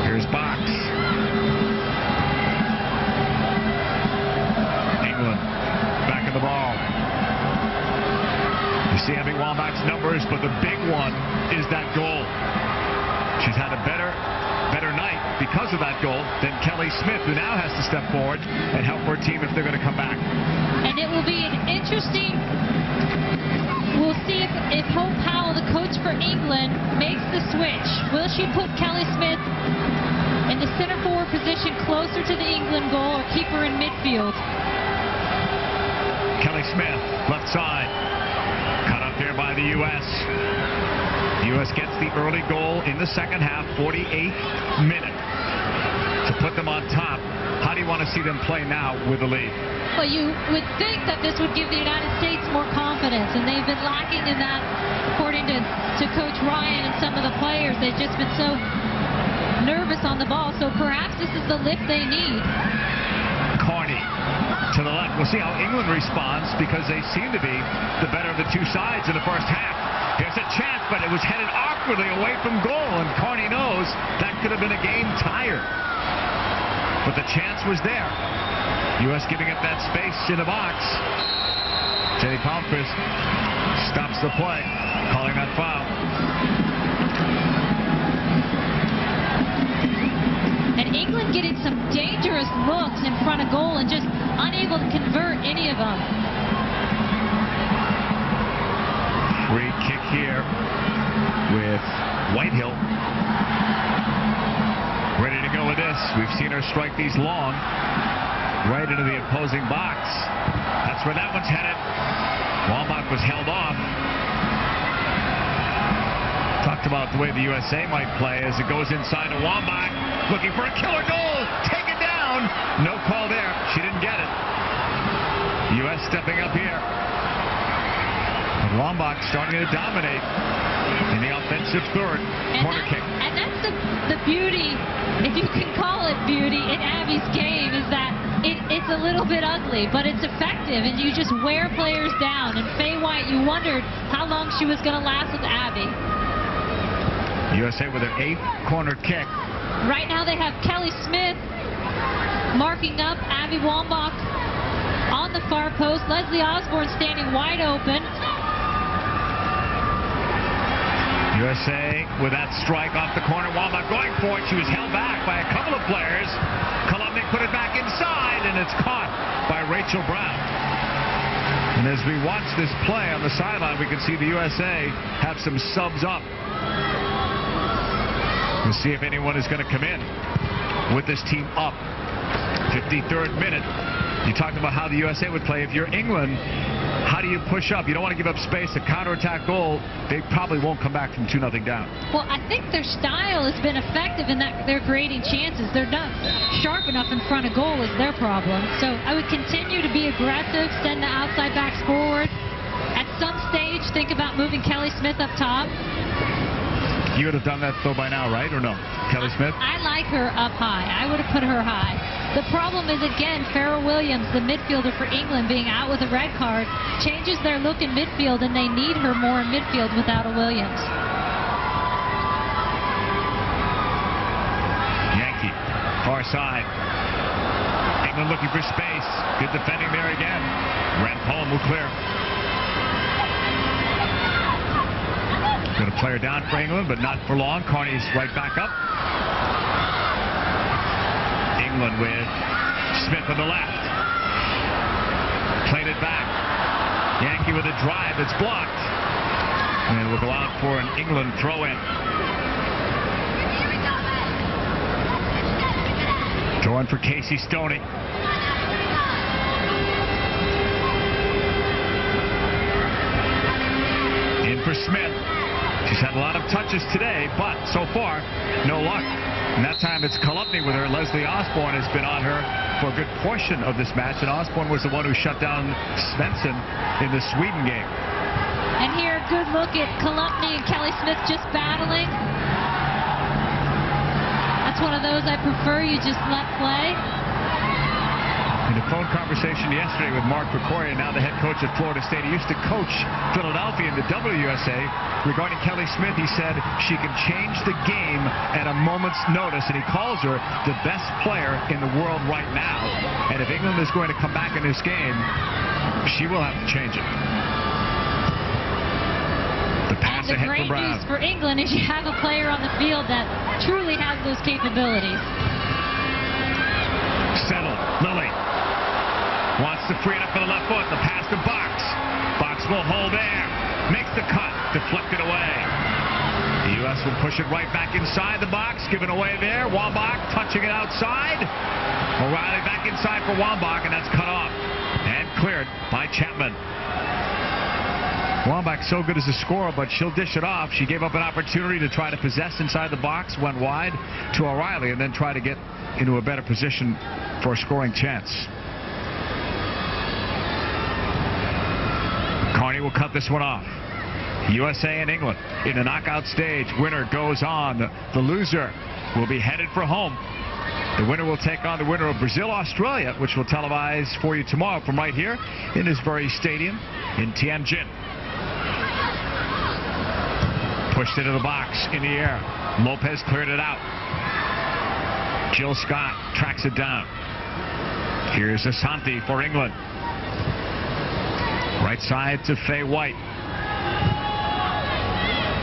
Here's Box. England back in the ball. You see Abby Wambach's numbers, but the big one is that goal. She's had a better night because of that goal than Kelly Smith, who now has to step forward and help her team if they're going to come back. And it will be an interesting... We'll see if Hope Powell, the coach for England, makes the switch. Will she put Kelly Smith in the center forward position closer to the England goal or keep her in midfield? Kelly Smith, left side. Cut up there by the U.S. The U.S. gets the early goal in the second half, 48th minute, to put them on top. How do you want to see them play now with the lead? Well, you would think that this would give the United States more confidence, and they've been lacking in that, according to Coach Ryan and some of the players. They've just been so nervous on the ball, so perhaps this is the lift they need. Carney to the left. We'll see how England responds, because they seem to be the better of the two sides in the first half. Here's a chance, but it was headed awkwardly away from goal, and Carney knows that could have been a game tire. But the chance was there. U.S. giving up that space in the box. Jenny Palmquist stops the play, calling that foul. And England getting some dangerous looks in front of goal and just unable to convert any of them. Free kick here with Whitehill. Ready to go with this. We've seen her strike these long right into the opposing box. That's where that one's headed. Wambach was held off. Talked about the way the USA might play as it goes inside to Wambach, looking for a killer goal. Taken down. No call there. She didn't get it. U.S. stepping up here. And Wambach starting to dominate in the offensive third. Corner kick. And that's the beauty, if you can call it beauty, in Abby's game, is that it's a little bit ugly, but it's effective, and you just wear players down. And Faye White, you wondered how long she was going to last with Abby. USA with their 8th corner kick. Right now they have Kelly Smith marking up Abby Wambach on the far post. Leslie Osborne standing wide open. USA with that strike off the corner. Wambach going for it. She was held back by a couple of players. Columbia put it back inside, and it's caught by Rachel Brown. And as we watch this play on the sideline, we can see the USA have some subs up. We'll see if anyone is going to come in with this team up. 53rd minute. You talked about how the USA would play. If you're England, how do you push up? You don't want to give up space. A counterattack goal, they probably won't come back from 2-0 down. Well, I think their style has been effective in that they're creating chances. They're not sharp enough in front of goal is their problem. So I would continue to be aggressive, send the outside backs forward. At some stage, think about moving Kelly Smith up top. You would have done that though by now, right? Or no? Kelly Smith? I like her up high. I would have put her high. The problem is, again, Farrah Williams, the midfielder for England, being out with a red card, changes their look in midfield, and they need her more in midfield without a Williams. Yankee, far side. England looking for space. Good defending there again. Red Palm will clear. Going to play her down for England, but not for long. Carney's right back up. England with Smith on the left. Played it back. Yankee with a drive. It's blocked. And it will go out for an England throw-in. Throw-in for Casey Stoney. In for Smith. She's had a lot of touches today, but so far, no luck. And that time it's Columbia with her. Leslie Osborne has been on her for a good portion of this match, and Osborne was the one who shut down Svensson in the Sweden game. And here, a good look at Columbia and Kelly Smith just battling. That's one of those I prefer you just let play. In a phone conversation yesterday with Mark Picoria, now the head coach at Florida State. He used to coach Philadelphia in the WUSA. Regarding Kelly Smith, he said she can change the game at a moment's notice, and he calls her the best player in the world right now. And if England is going to come back in this game, she will have to change it. The pass ahead for Brown. The great news for England is you have a player on the field that truly has those capabilities. Settled. Lily wants to free it up for the left foot. The pass to Box. Box will hold there. Makes the cut. Deflected away. The U.S. will push it right back inside the box. Given away there. Wambach touching it outside. O'Reilly back inside for Wambach, and that's cut off. And cleared by Chapman. Wambach so good as a scorer, but she'll dish it off. She gave up an opportunity to try to possess inside the box. Went wide to O'Reilly, and then try to get into a better position for a scoring chance. Carney will cut this one off. USA and England in the knockout stage. Winner goes on. The loser will be headed for home. The winner will take on the winner of Brazil-Australia, which we'll televise for you tomorrow from right here in this very stadium in Tianjin. Pushed into the box in the air. Lopez cleared it out. Jill Scott tracks it down. Here's Asante for England. Right side to Faye White.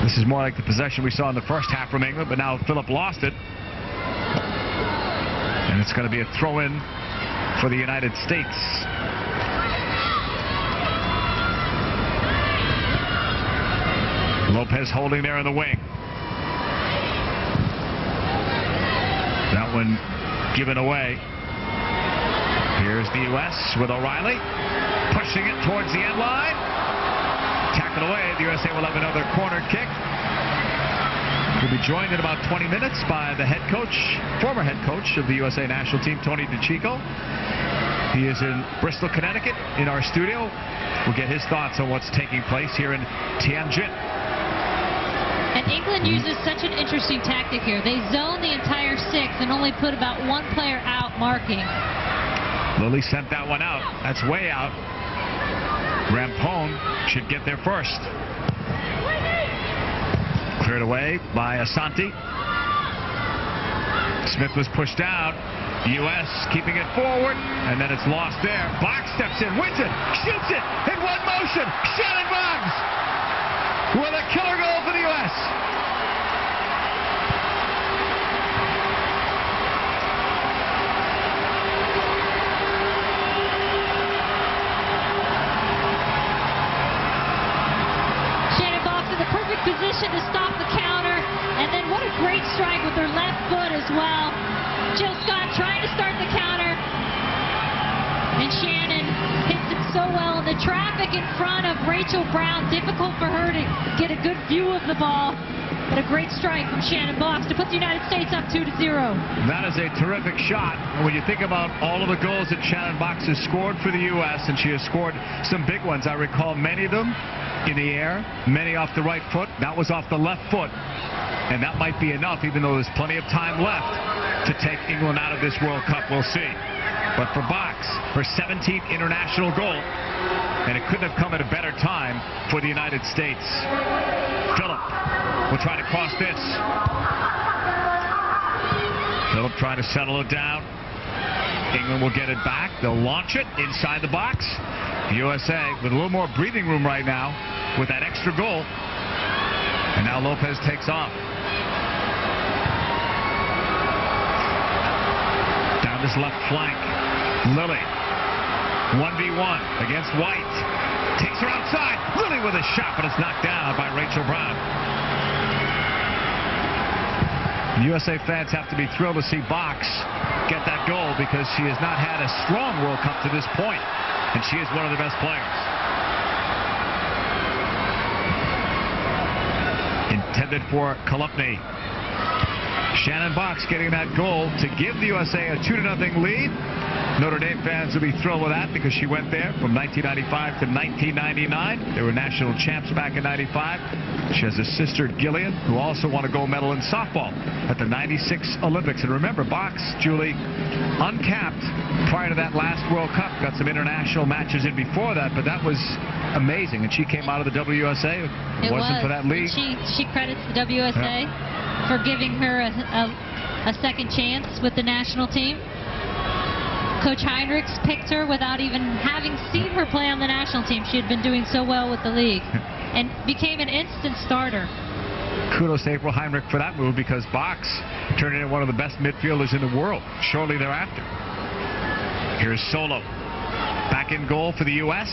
This is more like the possession we saw in the first half from England, but now Phillip lost it. And it's going to be a throw-in for the United States. Lopez holding there in the wing. That one given away. Here's the U.S. with O'Reilly. Pushing it towards the end line. Tackled away. The USA will have another corner kick. We'll be joined in about 20 minutes by the head coach, former head coach of the USA national team, Tony DeCicco. He is in Bristol, Connecticut, in our studio. We'll get his thoughts on what's taking place here in Tianjin. And England uses such an interesting tactic here. They zone the entire six and only put about one player out marking. Lily sent that one out. That's way out. Rampone should get there first. Cleared away by Asante. Smith was pushed out. The U.S. keeping it forward, and then it's lost there. Box steps in, wins it, shoots it in one motion. Shannon Boggs with a killer goal for the U.S. Shannon Boggs in the perfect position to stop the counter, and then what a great strike with her left foot as well. Jill Scott trying to start the counter, and Shannon hits it so well. The traffic in front of Rachel Brown, difficult for her to get a good view of the ball, but a great strike from Shannon Boggs to put the United States up 2-0. That is a terrific shot. And when you think about all of the goals that Shannon Boggs has scored for the U.S., and she has scored some big ones, I recall many of them in the air, many off the right foot. That was off the left foot, and that might be enough, even though there's plenty of time left to take England out of this World Cup. We'll see. But for Boggs, her 17th international goal, and it couldn't have come at a better time for the United States. Phillip will try to cross this. Phillip trying to settle it down. England will get it back. They'll launch it inside the box. USA with a little more breathing room right now with that extra goal. And now Lopez takes off. Down this left flank. Lily. 1v1 against White. Takes her outside. Lily with a shot, but it's knocked down by Rachel Brown. USA fans have to be thrilled to see Boggs get that goal, because she has not had a strong World Cup to this point, and she is one of the best players. Intended for Kalupny. Shannon Boggs getting that goal to give the USA a 2-0 lead. Notre Dame fans will be thrilled with that, because she went there from 1995 to 1999. They were national champs back in '95. She has a sister, Gillian, who also won a gold medal in softball at the '96 Olympics. And remember, Boggs, Julie, uncapped prior to that last World Cup. Got some international matches in before that, but that was amazing. And she came out of the WUSA. It wasn't for that league. She credits the WUSA for giving her a second chance with the national team. Coach Heinrichs picked her without even having seen her play on the national team. She had been doing so well with the league and became an instant starter. Kudos to April Heinrich for that move, because Boggs turned into one of the best midfielders in the world shortly thereafter. Here's Solo. Back in goal for the U.S.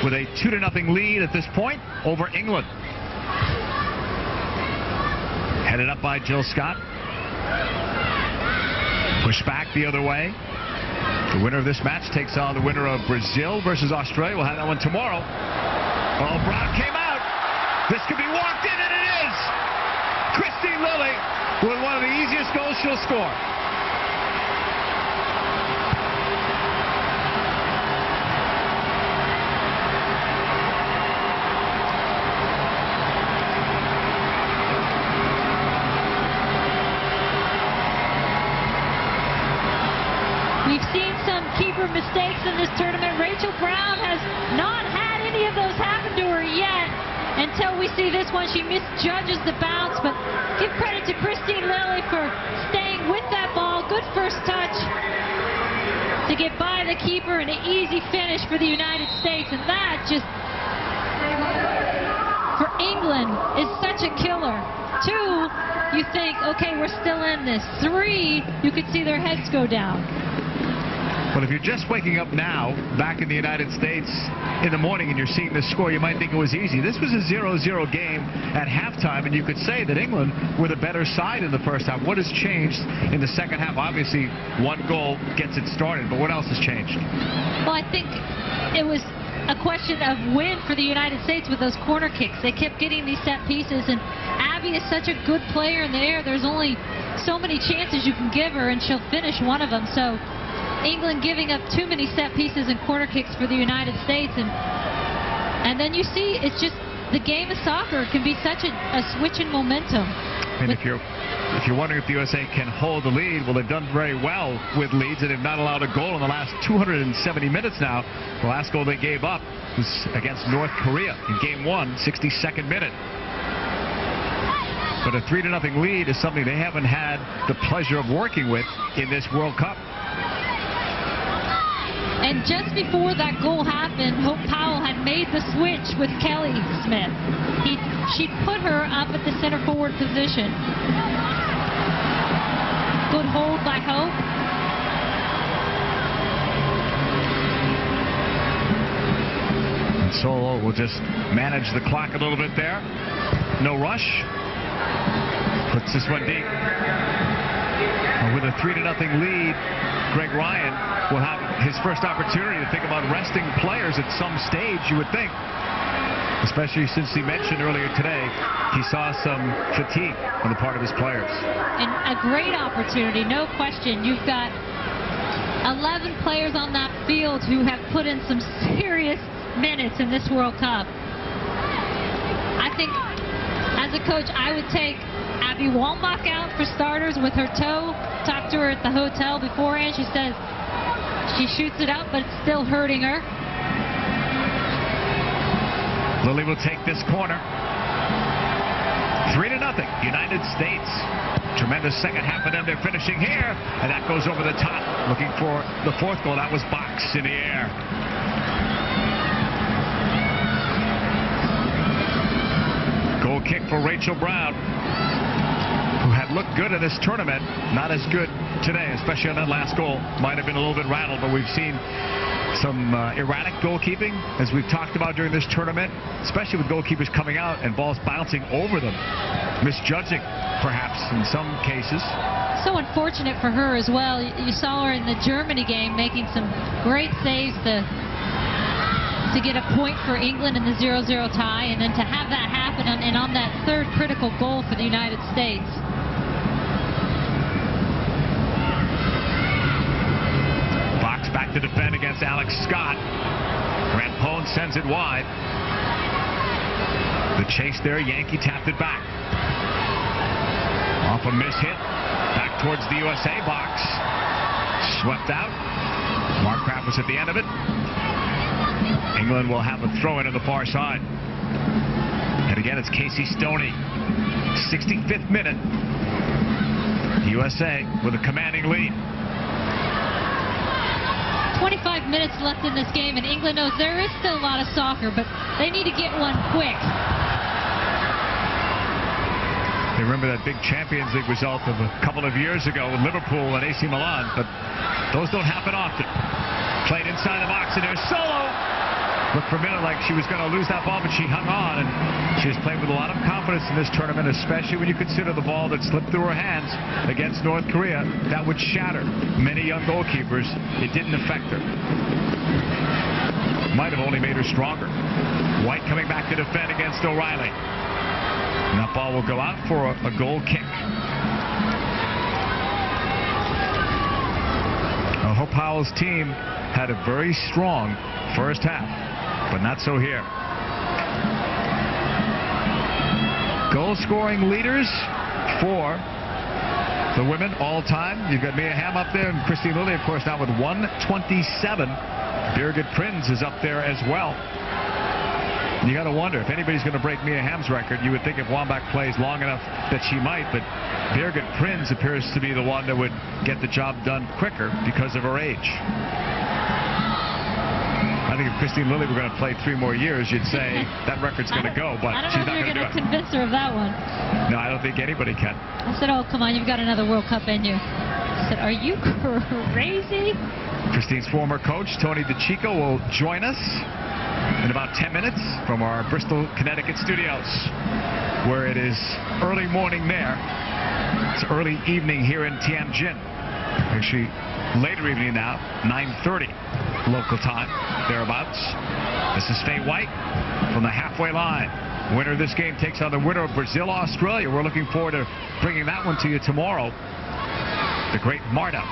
with a 2-0 lead at this point over England. Headed up by Jill Scott. Push back the other way. The winner of this match takes on the winner of Brazil versus Australia. We'll have that one tomorrow. Oh, Brown came out. This could be walked in, and it is. Christine Lilly with one of the easiest goals she'll score. We've seen some keeper mistakes in this tournament. Rachel Brown has not had any of those happen to her yet until we see this one. She misjudges the bounce, but give credit to Christine Lilly for staying with that ball. Good first touch to get by the keeper, and an easy finish for the United States. And that just, for England is such a killer. 2, you think, okay, we're still in this. 3, you could see their heads go down. But if you're just waking up now, back in the United States in the morning, and you're seeing this score, you might think it was easy. This was a 0-0 game at halftime, and you could say that England were the better side in the first half. What has changed in the second half? Obviously, one goal gets it started, but what else has changed? Well, I think it was a question of win for the United States with those corner kicks. They kept getting these set pieces, and Abby is such a good player in the air. There's only so many chances you can give her, and she'll finish one of them. So England giving up too many set pieces and corner kicks for the United States, and then you see it's just the game of soccer can be such a switch in momentum. And if you're wondering if the USA can hold the lead, well, they've done very well with leads and have not allowed a goal in the last 270 minutes now. The last goal they gave up was against North Korea in Game 1, 62nd minute. But a 3-0 lead is something they haven't had the pleasure of working with in this World Cup. And just before that goal happened, Hope Powell had made the switch with Kelly Smith. She'd put her up at the center forward position. Good hold by Hope. And Solo will just manage the clock a little bit there. No rush. Puts this one deep. And with a 3-0 lead, Greg Ryan will have his first opportunity to think about resting players at some stage, you would think. Especially since he mentioned earlier today he saw some fatigue on the part of his players. And a great opportunity, no question. You've got 11 players on that field who have put in some serious minutes in this World Cup. I think, as a coach, I would take Abby Wambach out for starters with her toe. Talked to her at the hotel beforehand. She says she shoots it up, but it's still hurting her. Lily will take this corner. 3-0, United States. Tremendous second half of them. They're finishing here, and that goes over the top. Looking for the fourth goal. That was Box in the air. Goal kick for Rachel Brown, who had looked good in this tournament. Not as good today, especially on that last goal. Might have been a little bit rattled, but we've seen some erratic goalkeeping, as we've talked about during this tournament, especially with goalkeepers coming out and balls bouncing over them, misjudging perhaps in some cases. So unfortunate for her as well. You saw her in the Germany game making some great saves to get a point for England in the 0-0 tie, and then to have that happen and on that third critical goal for the United States. Box back to defend against Alex Scott. Rampone sends it wide. The chase there, Yankee tapped it back. Off a miss hit. Back towards the USA box. Swept out. Markcraft was at the end of it. England will have a throw-in on the far side. And again, it's Casey Stoney. 65th minute. USA with a commanding lead. 25 minutes left in this game, and England knows there is still a lot of soccer, but they need to get one quick. They remember that big Champions League result of a couple of years ago with Liverpool and AC Milan, but those don't happen often. Played inside the box, and there's Solo. Looked for a minute like she was going to lose that ball, but she hung on, and she has played with a lot of confidence in this tournament, especially when you consider the ball that slipped through her hands against North Korea. That would shatter many young goalkeepers. It didn't affect her. Might have only made her stronger. White coming back to defend against O'Reilly. And that ball will go out for a goal kick. Hope Powell's team had a very strong first half, but not so here. Goal scoring leaders for the women all time. You've got Mia Hamm up there, and Christine Lilly, of course, now with 127. Birgit Prins is up there as well. You got to wonder if anybody's going to break Mia Hamm's record. You would think if Wambach plays long enough that she might, but Birgit Prins appears to be the one that would get the job done quicker because of her age. I think if Christine Lilly were going to play 3 more years, you'd say that record's going to go, but she's not going to do it. I don't know if you're going to convince her of that one. No, I don't think anybody can. I said, oh, come on, you've got another World Cup in you. I said, are you crazy? Christine's former coach, Tony DeCicco, will join us in about 10 minutes from our Bristol, Connecticut studios, where it is early morning there. It's early evening here in Tianjin. Actually, later evening now, 9:30 local time, thereabouts. This is Faye White from the halfway line. Winner of this game takes on the winner of Brazil-Australia. We're looking forward to bringing that one to you tomorrow. The great Marta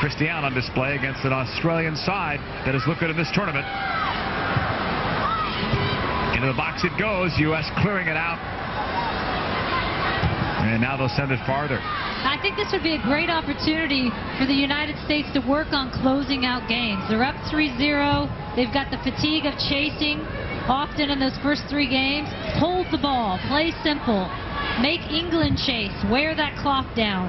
Christian on display against an Australian side that is looking in this tournament. Into the box it goes. U.S. clearing it out. And now they'll send it farther. I think this would be a great opportunity for the United States to work on closing out games. They're up 3-0. They've got the fatigue of chasing often in those first 3 games. Hold the ball. Play simple. Make England chase. Wear that clock down.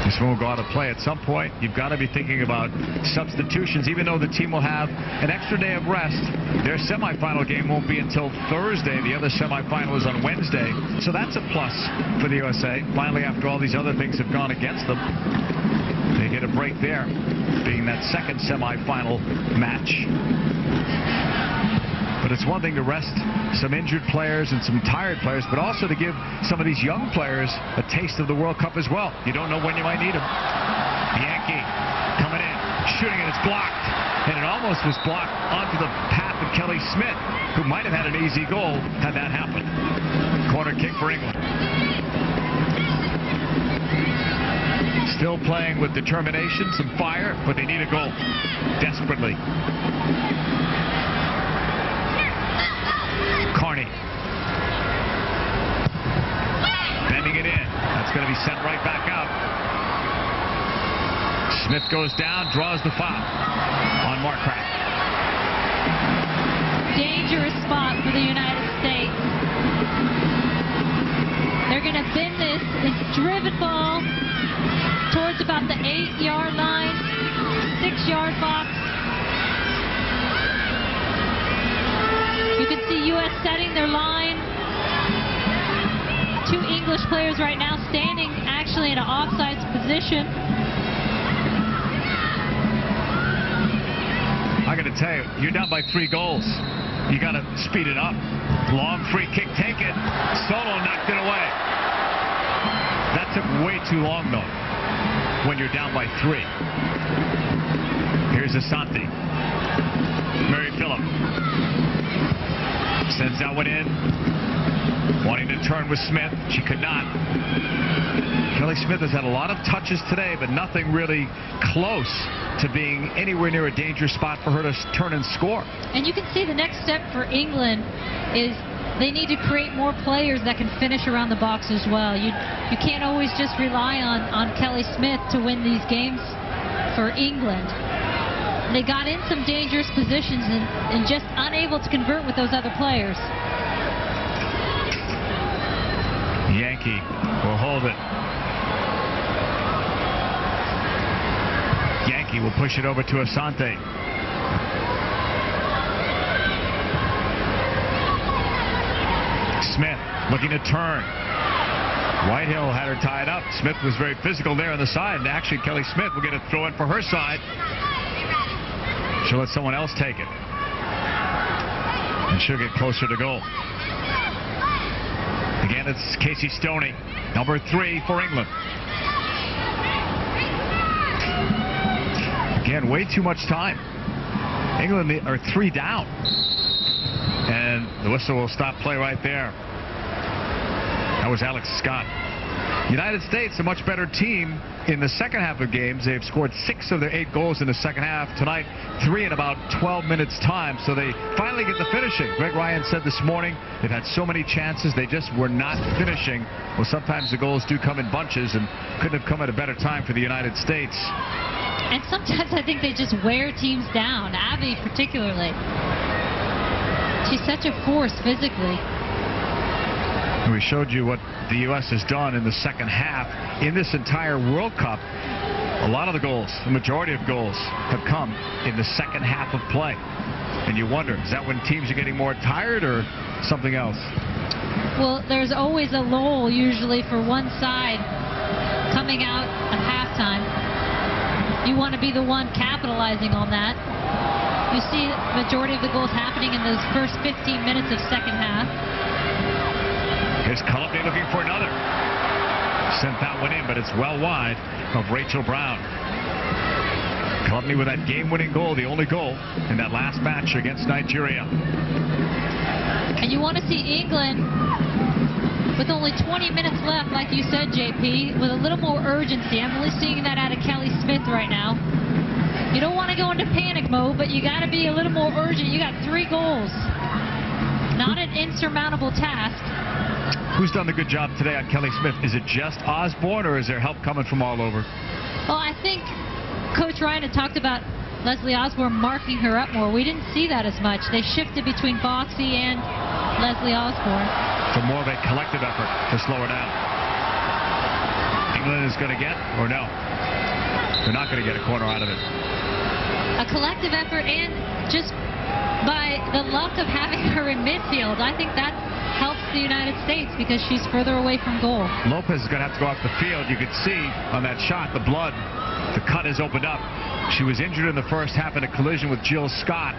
This one will go out of play at some point. You've got to be thinking about substitutions, even though the team will have an extra day of rest. Their semifinal game won't be until Thursday. The other semifinal is on Wednesday. So that's a plus for the USA. Finally, after all these other things have gone against them, they get a break there, being that second semifinal match. But it's one thing to rest some injured players and some tired players, but also to give some of these young players a taste of the World Cup as well. You don't know when you might need them. Yankee coming in, shooting, and it's blocked. And it almost was blocked onto the path of Kelly Smith, who might have had an easy goal had that happened. Corner kick for England. Still playing with determination, some fire, but they need a goal desperately. Carney bending it in. That's going to be sent right back out. Smith goes down, draws the foul on Markgraf. Dangerous spot for the United States. They're going to bend this. It's driven ball towards about the 8-yard line, 6-yard box. You can see U.S. setting their line. 2 English players right now standing actually in an offsides position. I got to tell you, you're down by 3 goals. You got to speed it up. Long free kick, take it. Solo knocked it away. That took way too long, though, when you're down by 3. Here's Asante. Mary Phillip. Sends that one in. Wanting to turn with Smith. She could not. Kelly Smith has had a lot of touches today, but nothing really close to being anywhere near a dangerous spot for her to turn and score. And you can see the next step for England is they need to create more players that can finish around the box as well. You can't always just rely on Kelly Smith to win these games for England. They got in some dangerous positions and just unable to convert with those other players. Yankee will hold it. Yankee will push it over to Asante. Smith looking to turn. Whitehill had her tied up. Smith was very physical there on the side. And actually, Kelly Smith will get a throw in for her side. She'll let someone else take it. And she'll get closer to goal. Again, it's Casey Stoney, number 3 for England. Again, way too much time. England are 3 down. And the whistle will stop play right there. That was Alex Scott. United States, a much better team in the second half of games. They've scored 6 of their 8 goals in the second half. Tonight, 3 in about 12 minutes time. So they finally get the finishing. Greg Ryan said this morning they've had so many chances, they just were not finishing. Well, sometimes the goals do come in bunches and couldn't have come at a better time for the United States. And sometimes I think they just wear teams down. Abby particularly. She's such a force physically. And we showed you what the U.S. has done in the second half in this entire World Cup. A lot of the goals, the majority of goals, have come in the second half of play. And you wonder, is that when teams are getting more tired or something else? Well, there's always a lull usually for one side coming out at halftime. You want to be the one capitalizing on that. You see the majority of the goals happening in those first 15 minutes of second half. Here's Colomby looking for another. Sent that one in, but it's well wide of Rachel Brown. Colomby with that game-winning goal, the only goal in that last match against Nigeria. And you want to see England with only 20 minutes left, like you said, JP, with a little more urgency. I'm really seeing that out of Kelly Smith right now. You don't want to go into panic mode, but you got to be a little more urgent. You got 3 goals. Not an insurmountable task. Who's done the good job today on Kelly Smith? Is it just Osborne, or is there help coming from all over? Well, I think Coach Ryan had talked about Leslie Osborne marking her up more. We didn't see that as much. They shifted between Boxy and Leslie Osborne. For more of a collective effort to slow her down. England is going to get, or no? They're not going to get a corner out of it. A collective effort, and just by the luck of having her in midfield, I think that helps the United States because she's further away from goal. Lopez is going to have to go off the field. You could see on that shot the blood. The cut has opened up. She was injured in the first half in a collision with Jill Scott.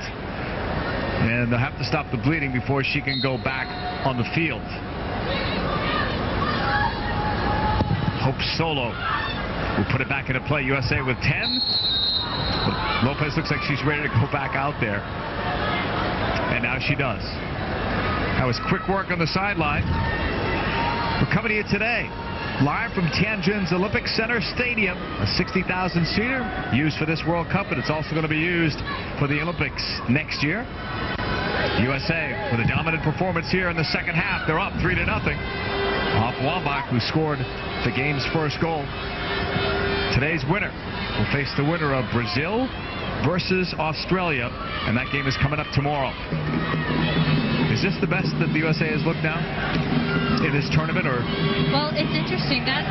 And they'll have to stop the bleeding before she can go back on the field. Hope Solo will put it back into play. USA with 10. But Lopez looks like she's ready to go back out there. And now she does. That was quick work on the sideline. We're coming to you today, live from Tianjin's Olympic Center Stadium, a 60,000-seater used for this World Cup, and it's also going to be used for the Olympics next year. USA with a dominant performance here in the second half. They're up 3-0 off Wambach, who scored the game's first goal. Today's winner will face the winner of Brazil versus Australia, and that game is coming up tomorrow. Is this the best that the USA has looked now in this tournament, or? Well, it's interesting. That's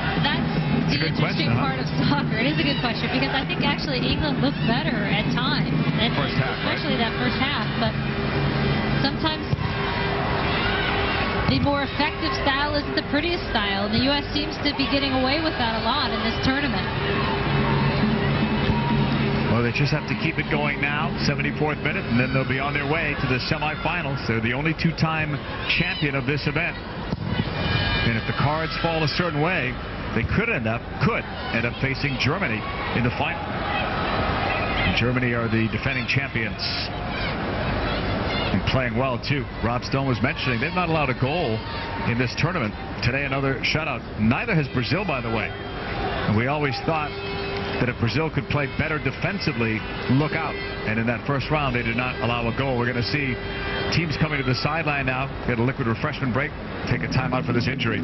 the interesting part of soccer. It is a good question because I think actually England looked better at times, and first half, especially that first half. But sometimes the more effective style isn't the prettiest style, and the U.S. seems to be getting away with that a lot in this tournament. Well, they just have to keep it going now, 74th minute, and then they'll be on their way to the semifinals. They're the only 2-time champion of this event. And if the cards fall a certain way, they could end up facing Germany in the final. And Germany are the defending champions. And playing well, too. Rob Stone was mentioning they've not allowed a goal in this tournament. Today, another shutout. Neither has Brazil, by the way. And we always thought that if Brazil could play better defensively, look out. And in that first round, they did not allow a goal. We're going to see teams coming to the sideline now, get a liquid refreshment break, take a timeout for this injury.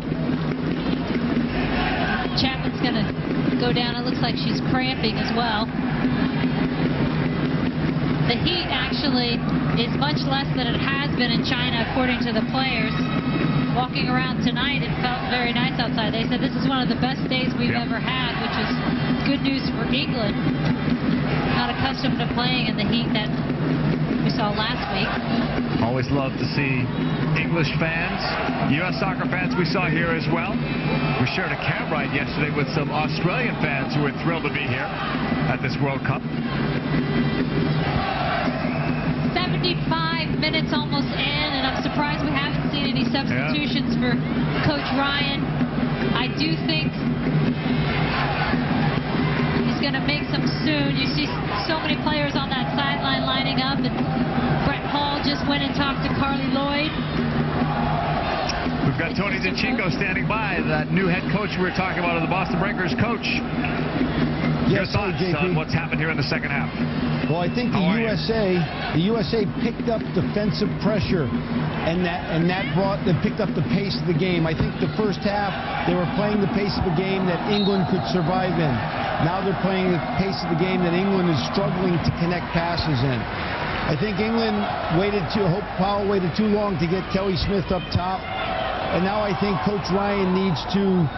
Chapman's going to go down. It looks like she's cramping as well. The heat actually is much less than it has been in China, according to the players. Walking around tonight, it felt very nice outside. They said this is one of the best days we've ever had, which is good news for England. Not accustomed to playing in the heat that we saw last week. Always love to see English fans, U.S. soccer fans we saw here as well. We shared a cam ride yesterday with some Australian fans who were thrilled to be here at this World Cup. 75 minutes almost in, and I'm surprised we haven't seen any substitutions for Coach Ryan. I do think he's going to make some soon. You see so many players on that sideline lining up, and Brett Hall just went and talked to Carly Lloyd. We've got Tony DeChico standing by, that new head coach we were talking about of the Boston Breakers. Coach, your thoughts on what's happened here in the second half? Well, I think the USA picked up defensive pressure, and that picked up the pace of the game. I think the first half they were playing the pace of the game that England could survive in. Now they're playing the pace of the game that England is struggling to connect passes in. I think England Hope Powell waited too long to get Kelly Smith up top, and now I think Coach Ryan needs to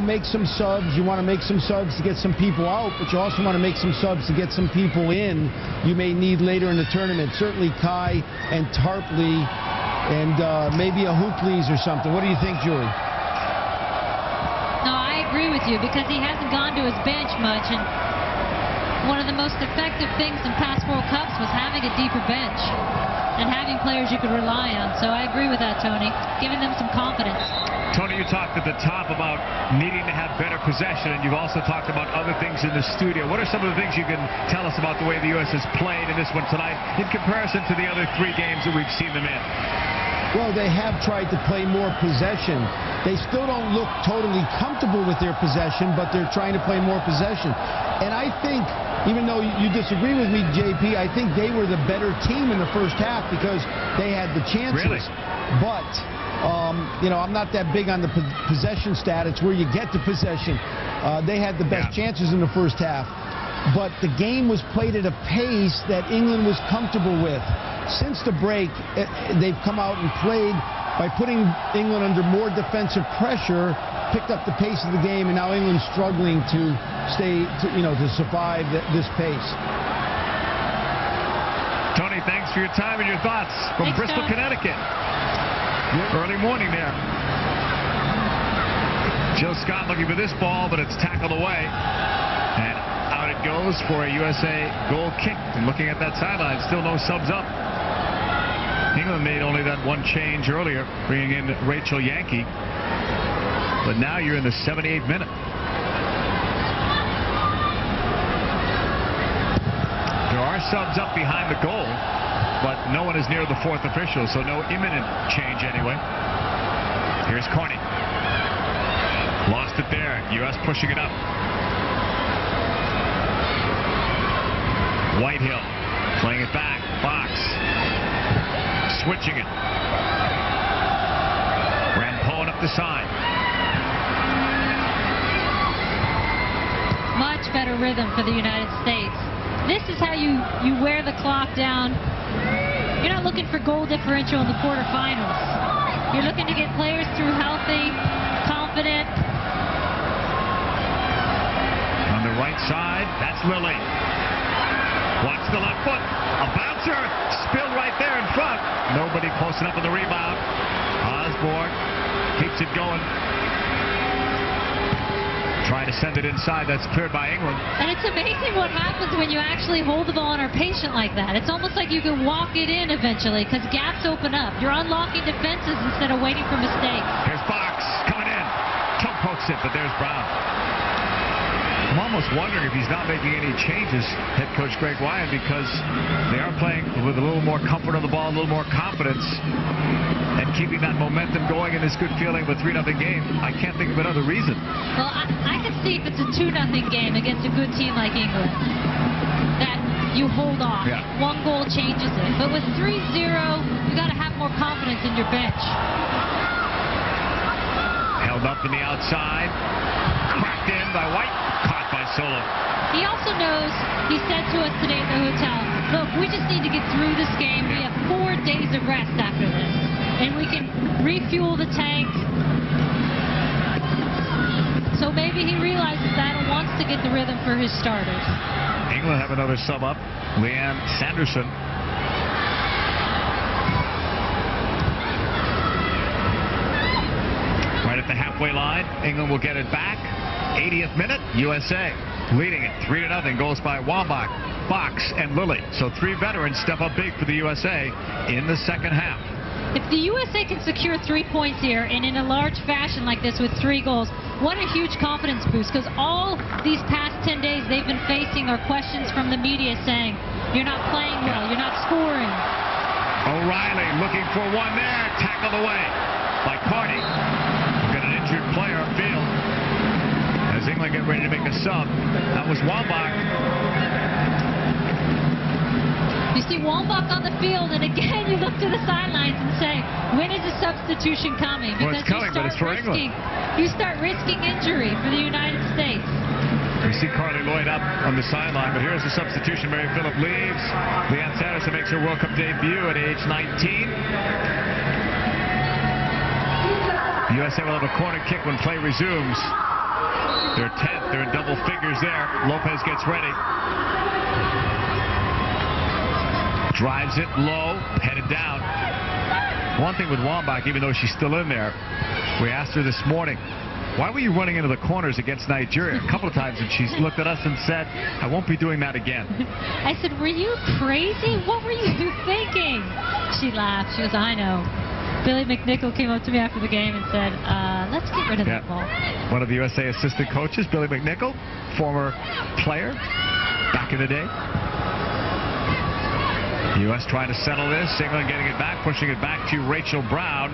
make some subs. You want to make some subs to get some people out, but you also want to make some subs to get some people in you may need later in the tournament. Certainly Kai and Tarpley and maybe a Hoopleys or something. What do you think, Julie? No, I agree with you because he hasn't gone to his bench much, and one of the most effective things in past World Cups was having a deeper bench and having players you could rely on. So I agree with that, Tony, giving them some confidence. Tony, you talked at the top about needing to have better possession, and you've also talked about other things in the studio. What are some of the things you can tell us about the way the U.S. has played in this one tonight in comparison to the other 3 games that we've seen them in? Well, they have tried to play more possession. They still don't look totally comfortable with their possession, but they're trying to play more possession. And I think, even though you disagree with me, JP, I think they were the better team in the first half because they had the chances. Really? But, I'm not that big on the possession stat. It's where you get the possession. They had the best chances in the first half. But the game was played at a pace that England was comfortable with. Since the break, they've come out and played by putting England under more defensive pressure, picked up the pace of the game, and now England's struggling to to survive this pace. Tony, thanks for your time and your thoughts from Bristol, Connecticut. Early morning there. Jill Scott looking for this ball, but it's tackled away. And out it goes for a USA goal kick. And looking at that sideline, still no subs up. England made only that one change earlier, bringing in Rachel Yankee. But now you're in the 78th minute. There are subs up behind the goal, but no one is near the 4th official, so no imminent change anyway. Here's Corney. Lost it there. U.S. pushing it up. Whitehill playing it back. Fox switching it. Rampoen up the side. Much better rhythm for the United States. This is how you wear the clock down. You're not looking for goal differential in the quarterfinals. You're looking to get players through healthy, confident. On the right side, that's Lilly. Watch the left foot. A bouncer. Spilled right there in front. Nobody close enough on the rebound. Osborne keeps it going. Trying to send it inside. That's cleared by England. And it's amazing what happens when you actually hold the ball and are patient like that. It's almost like you can walk it in eventually because gaps open up. You're unlocking defenses instead of waiting for mistakes. Here's Fox coming in. Toe pokes it, but there's Brown. I'm almost wondering if he's not making any changes, head coach Greg Wyatt, because they are playing with a little more comfort on the ball, a little more confidence, and keeping that momentum going in this good feeling of a 3-0 game. I can't think of another reason. Well, I could see if it's a 2-0 game against a good team like England, that you hold off. Yeah. 1 goal changes it. But with 3-0, you got to have more confidence in your bench. Held up in the outside. Cracked in by White. Caught by Solo. He also knows, he said to us today at the hotel, look, we just need to get through this game. We have 4 days of rest after this. And we can refuel the tank. So maybe he realizes that and wants to get the rhythm for his starters. England have another sub up. Leanne Sanderson. Right at the halfway line. England will get it back. 80th minute. USA leading it 3-0. Goals by Wambach, Fox, and Lilly. So 3 veterans step up big for the USA in the second half. If the USA can secure 3 points here and in a large fashion like this with 3 goals, what a huge confidence boost, because all these past 10 days they've been facing are questions from the media saying, you're not playing well, you're not scoring. O'Reilly looking for one there, tackled away by Carney. We've got an injured player upfield as England get ready to make a sub. That was Wambach. You see Wambach on the field, and again you look to the sidelines and say, when is the substitution coming? Well, it's coming, but it's for England. You start risking injury for the United States. We see Carly Lloyd up on the sideline, but here's the substitution. Mary Phillip leaves. Leanne Sanderson makes her World Cup debut at age 19. The USA will have a corner kick when play resumes. they're in double figures there. Lopez gets ready. Drives it low, headed down. One thing with Wambach, even though she's still in there, we asked her this morning, why were you running into the corners against Nigeria? A couple of times, and she's looked at us and said, I won't be doing that again. I said, were you crazy? What were you thinking? She laughed. She goes, I know. Billy McNichol came up to me after the game and said, let's get rid of that ball. One of the USA assistant coaches, Billy McNichol, former player back in the day. U.S. trying to settle this. England getting it back, pushing it back to Rachel Brown.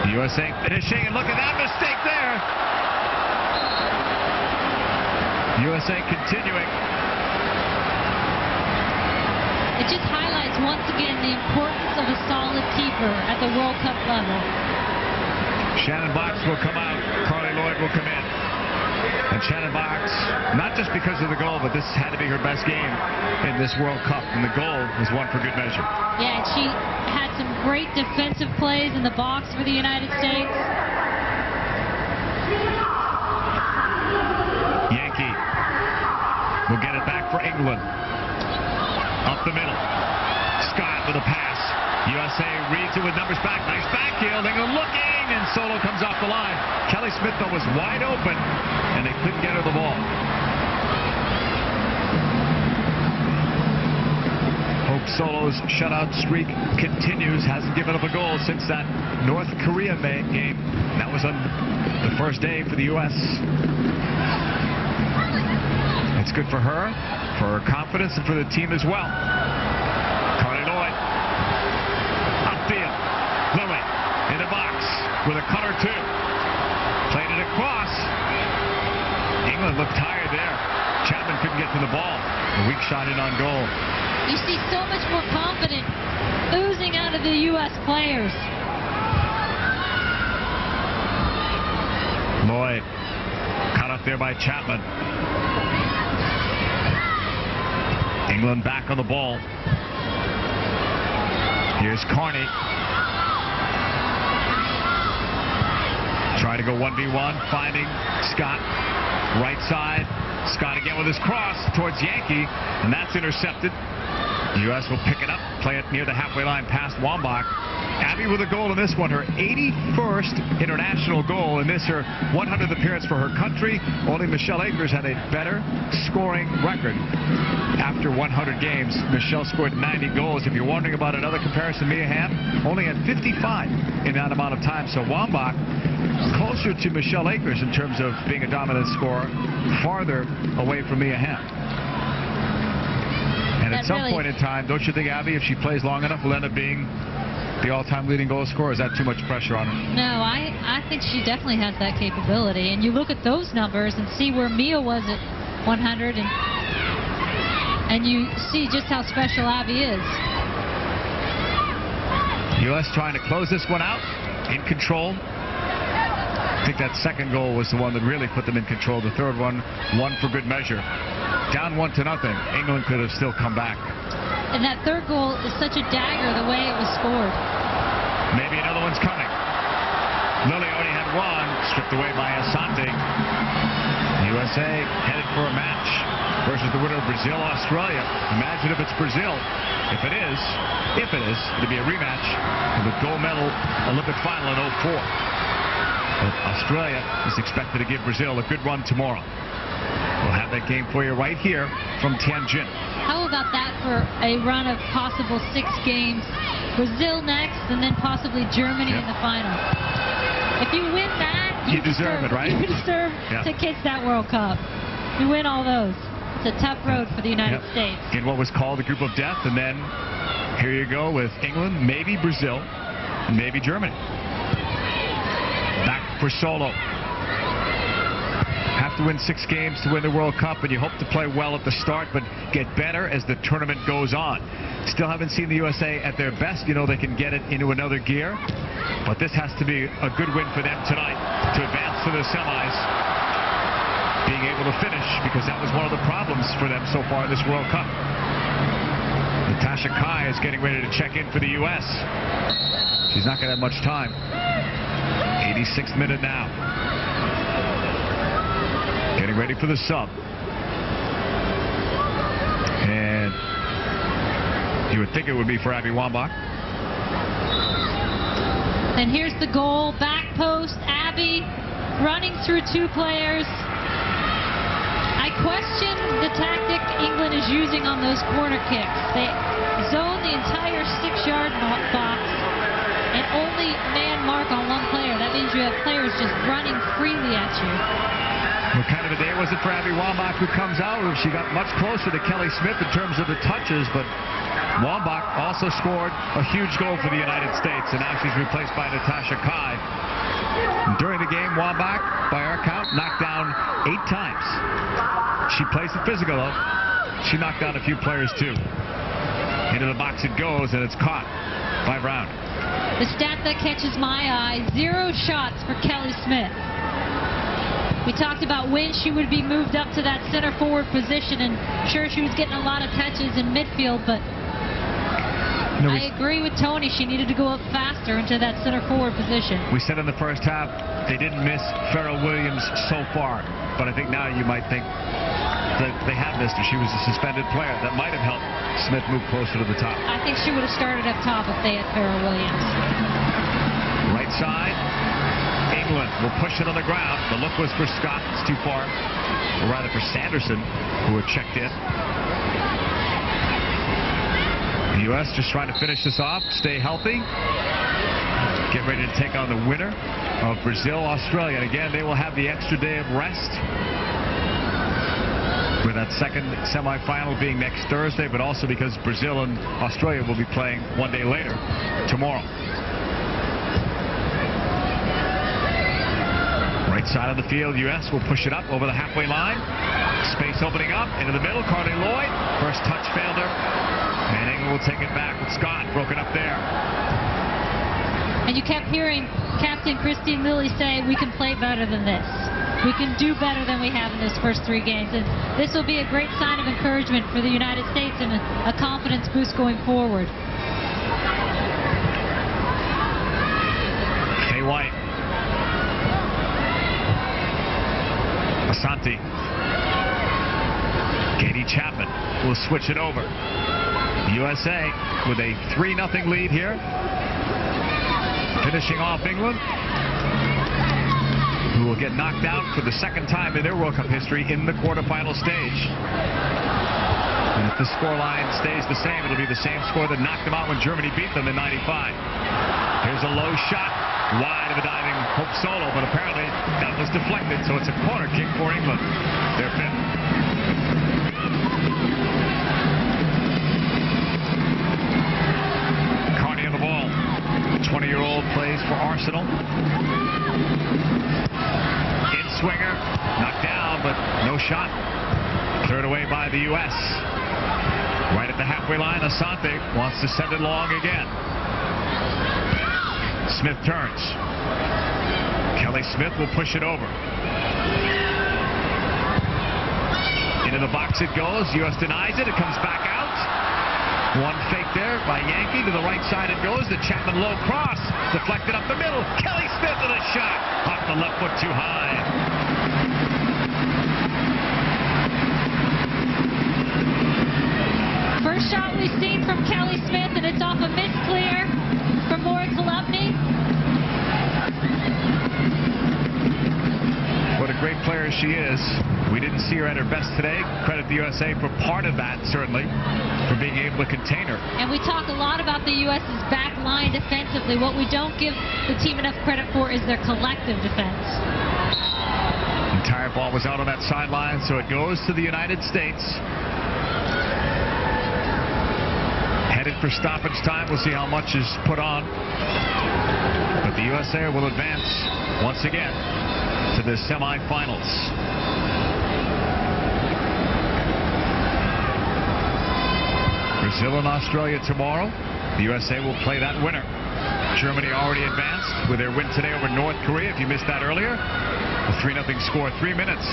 USA finishing, and look at that mistake there. USA continuing. It just highlights once again the importance of a solid keeper at the World Cup level. Shannon Box will come out. Carly Lloyd will come in. And Shannon Box, not just because of the goal, but this had to be her best game in this World Cup. And the goal was one for good measure. Yeah, and she had some great defensive plays in the box for the United States. Yankee will get it back for England. Up the middle. Scott with a pass. USA reads it with numbers back. Nice backheel. England looking, and Solo comes off the line. Kelly Smith, though, was wide open, and they couldn't get her the ball. Hope Solo's shutout streak continues. Hasn't given up a goal since that North Korea game. That was on the first day for the U.S. It's good for her confidence, and for the team as well. Carly Lloyd. Upfield. Lily in the box with a cutter too. Played it across. England looked tired there. Chapman couldn't get to the ball. A weak shot in on goal. You see so much more confidence oozing out of the U.S. players. Lloyd cut up there by Chapman. England back on the ball. Here's Carney. Try to go 1v1, finding Scott. Right side. Scott again with his cross towards Yankee, and that's intercepted. The U.S. will pick it up, play it near the halfway line past Wambach. Abby with a goal in this one, her 81st international goal, and this her 100th appearance for her country. Only Michelle Akers had a better scoring record. After 100 games, Michelle scored 90 goals. If you're wondering about another comparison, Mia Hamm only had 55 in that amount of time. So Wambach closer to Michelle Akers in terms of being a dominant scorer, farther away from Mia Hamm. And at some point in time, don't you think, Abby, if she plays long enough, will end up being the all-time leading goal scorer? Is that too much pressure on her? No, I think she definitely has that capability. And you look at those numbers and see where Mia was at 100, and you see just how special Abby is. U.S. trying to close this one out, in control. I think that second goal was the one that really put them in control. The third one for good measure. Down 1-0. England could have still come back. And that third goal is such a dagger the way it was scored. Maybe another one's coming. Lily already had one, stripped away by Asante. USA headed for a match versus the winner of Brazil-Australia. Imagine if it's Brazil. If it is, it'll be a rematch of the gold medal Olympic final in 2004. But Australia is expected to give Brazil a good run tomorrow. We'll have that game for you right here from Tianjin. How about that for a run of possible 6 games? Brazil next, and then possibly Germany in the final. If you win that, you deserve it, right? You deserve to kiss that World Cup. You win all those. It's a tough road for the United States. In what was called the group of death, and then here you go with England, maybe Brazil, and maybe Germany. Back for Solo. Have to win 6 games to win the World Cup, and you hope to play well at the start, but get better as the tournament goes on. Still haven't seen the USA at their best. You know, they can get it into another gear, but this has to be a good win for them tonight to advance to the semis. Being able to finish, because that was one of the problems for them so far in this World Cup. Natasha Kai is getting ready to check in for the U.S. She's not going to have much time. 86th minute now. Getting getting ready for the sub. And you would think it would be for Abby Wambach. And here's the goal, back post, Abby running through two players. I question the tactic England is using on those corner kicks. They zone the entire 6-yard box and only man mark on one player. That means you have players just running freely at you. What kind of a day was it for Abby Wambach, who comes out? She got much closer to Kelly Smith in terms of the touches, but Wambach also scored a huge goal for the United States, and now she's replaced by Natasha Kai. During the game, Wambach, by our count, knocked down 8 times. She plays it physical, though. She knocked down a few players, too. Into the box it goes, and it's caught by Brown. The stat that catches my eye, 0 shots for Kelly Smith. We talked about when she would be moved up to that center forward position, and sure, she was getting a lot of touches in midfield, but I agree with Tony. She needed to go up faster into that center forward position. We said in the first half they didn't miss Farrell Williams so far, but I think now you might think that they have missed her. She was a suspended player. That might have helped Smith move closer to the top. I think she would have started up top if they had Farrell Williams. Right side, England will push it on the ground. The look was for Scott. It's too far. Or rather for Sanderson, who had checked in. The U.S. just trying to finish this off, stay healthy, get ready to take on the winner of Brazil-Australia. And again, they will have the extra day of rest, with that second semifinal being next Thursday, but also because Brazil and Australia will be playing one day later, tomorrow. Right side of the field, U.S. will push it up over the halfway line. Space opening up into the middle. Carly Lloyd, first touch failed her. And England will take it back with Scott broken up there. And you kept hearing Captain Christine Lilly say, we can play better than this. We can do better than we have in those first 3 games. And this will be a great sign of encouragement for the United States and a confidence boost going forward. Faye White. Asante. Katie Chapman will switch it over. USA with a 3-0 lead here. Finishing off England, who will get knocked out for the second time in their World Cup history in the quarterfinal stage. And if the scoreline stays the same, it'll be the same score that knocked them out when Germany beat them in '95. Here's a low shot, wide of a diving Hope Solo, but apparently that was deflected, so it's a corner kick for England. Their fifth. Carney on the ball. 20-year-old plays for Arsenal. In swinger, knocked down, but no shot. Cleared away by the U.S. Right at the halfway line, Asante wants to send it long again. Smith turns. Kelly Smith will push it over. Into the box it goes. U.S. denies it. It comes back out. One fake there by Yankee. To the right side it goes. The Chapman low cross. Deflected up the middle. Kelly Smith with a shot. Off the left foot too high. First shot we've seen from Kelly Smith, and it's off a misclear from Maura Kolupny. What a great player she is. We didn't see her at her best today. Credit the USA for part of that, certainly, for being able to contain her. And we talk a lot about the U.S.'s back line defensively. What we don't give the team enough credit for is their collective defense. The entire ball was out on that sideline, so it goes to the United States. Headed for stoppage time. We'll see how much is put on. But the USA will advance once again to the semifinals. Brazil and Australia tomorrow. The USA will play that winner. Germany already advanced with their win today over North Korea. If you missed that earlier, a 3-0 score, 3 minutes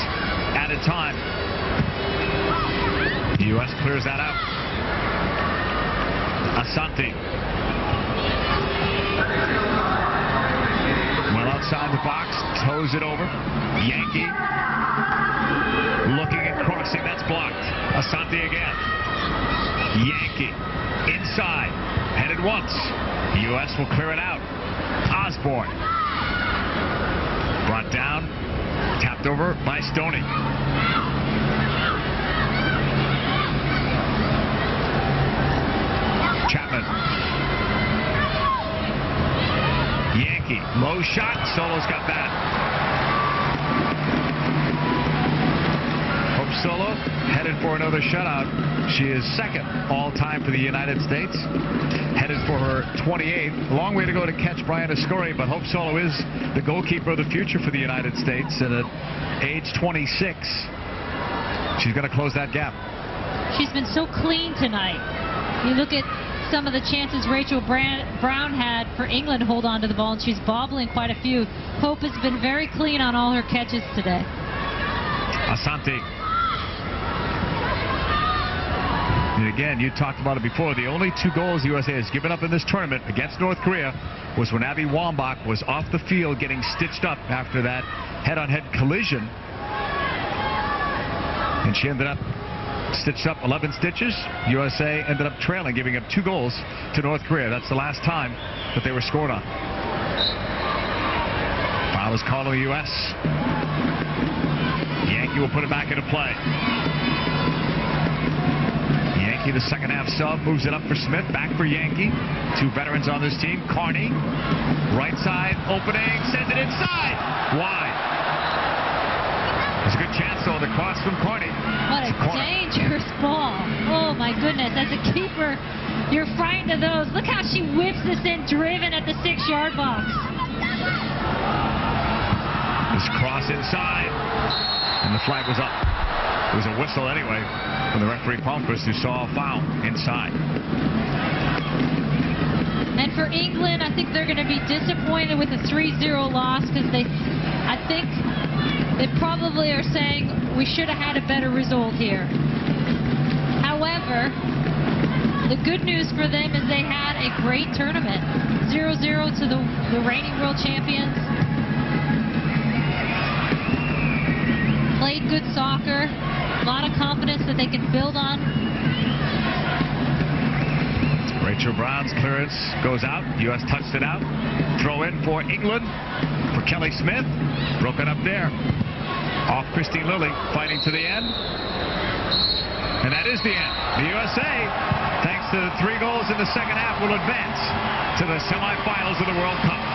added time. The U.S. clears that out. Asante. Well outside the box, toes it over. Yankee. blocked. Asante again. Yankee inside, headed once. U.S. will clear it out. Osborne brought down, tapped over by Stoney. Chapman. Yankee, low shot. Solo's got that. Hope Solo headed for another shutout. She is second all-time for the United States. Headed for her 28th. A long way to go to catch Brianna Scori, but Hope Solo is the goalkeeper of the future for the United States. And at age 26, she's going to close that gap. She's been so clean tonight. You look at some of the chances Rachel Brown had for England to hold on to the ball, and she's bobbling quite a few. Hope has been very clean on all her catches today. Asante. And again, you talked about it before. The only 2 goals the USA has given up in this tournament against North Korea was when Abby Wambach was off the field getting stitched up after that head-on-head collision. And she ended up stitched up 11 stitches. USA ended up trailing, giving up 2 goals to North Korea. That's the last time that they were scored on. Foul is called on the U.S. Yankee will put it back into play. Yankee, the second half sub, moves it up for Smith, back for Yankee. 2 veterans on this team. Carney, right side, opening, sends it inside. Wide. There's a good chance, though, the cross from Carney. What a dangerous ball. Oh, my goodness. As a keeper, you're frightened of those. Look how she whips this in, driven at the 6-yard box. This cross inside, and the flag was up. It was a whistle anyway from the referee Palmquist, who saw a foul inside. And for England, I think they're going to be disappointed with a 3-0 loss, because I think they probably are saying we should have had a better result here. However, the good news for them is they had a great tournament. 0-0 to the reigning world champions. Played good soccer. A lot of confidence that they can build on. Rachel Brown's clearance goes out. U.S. touched it out. Throw in for England for Kelly Smith. Broken up there. Off Christine Lilly, fighting to the end. And that is the end. The USA, thanks to the 3 goals in the second half, will advance to the semifinals of the World Cup.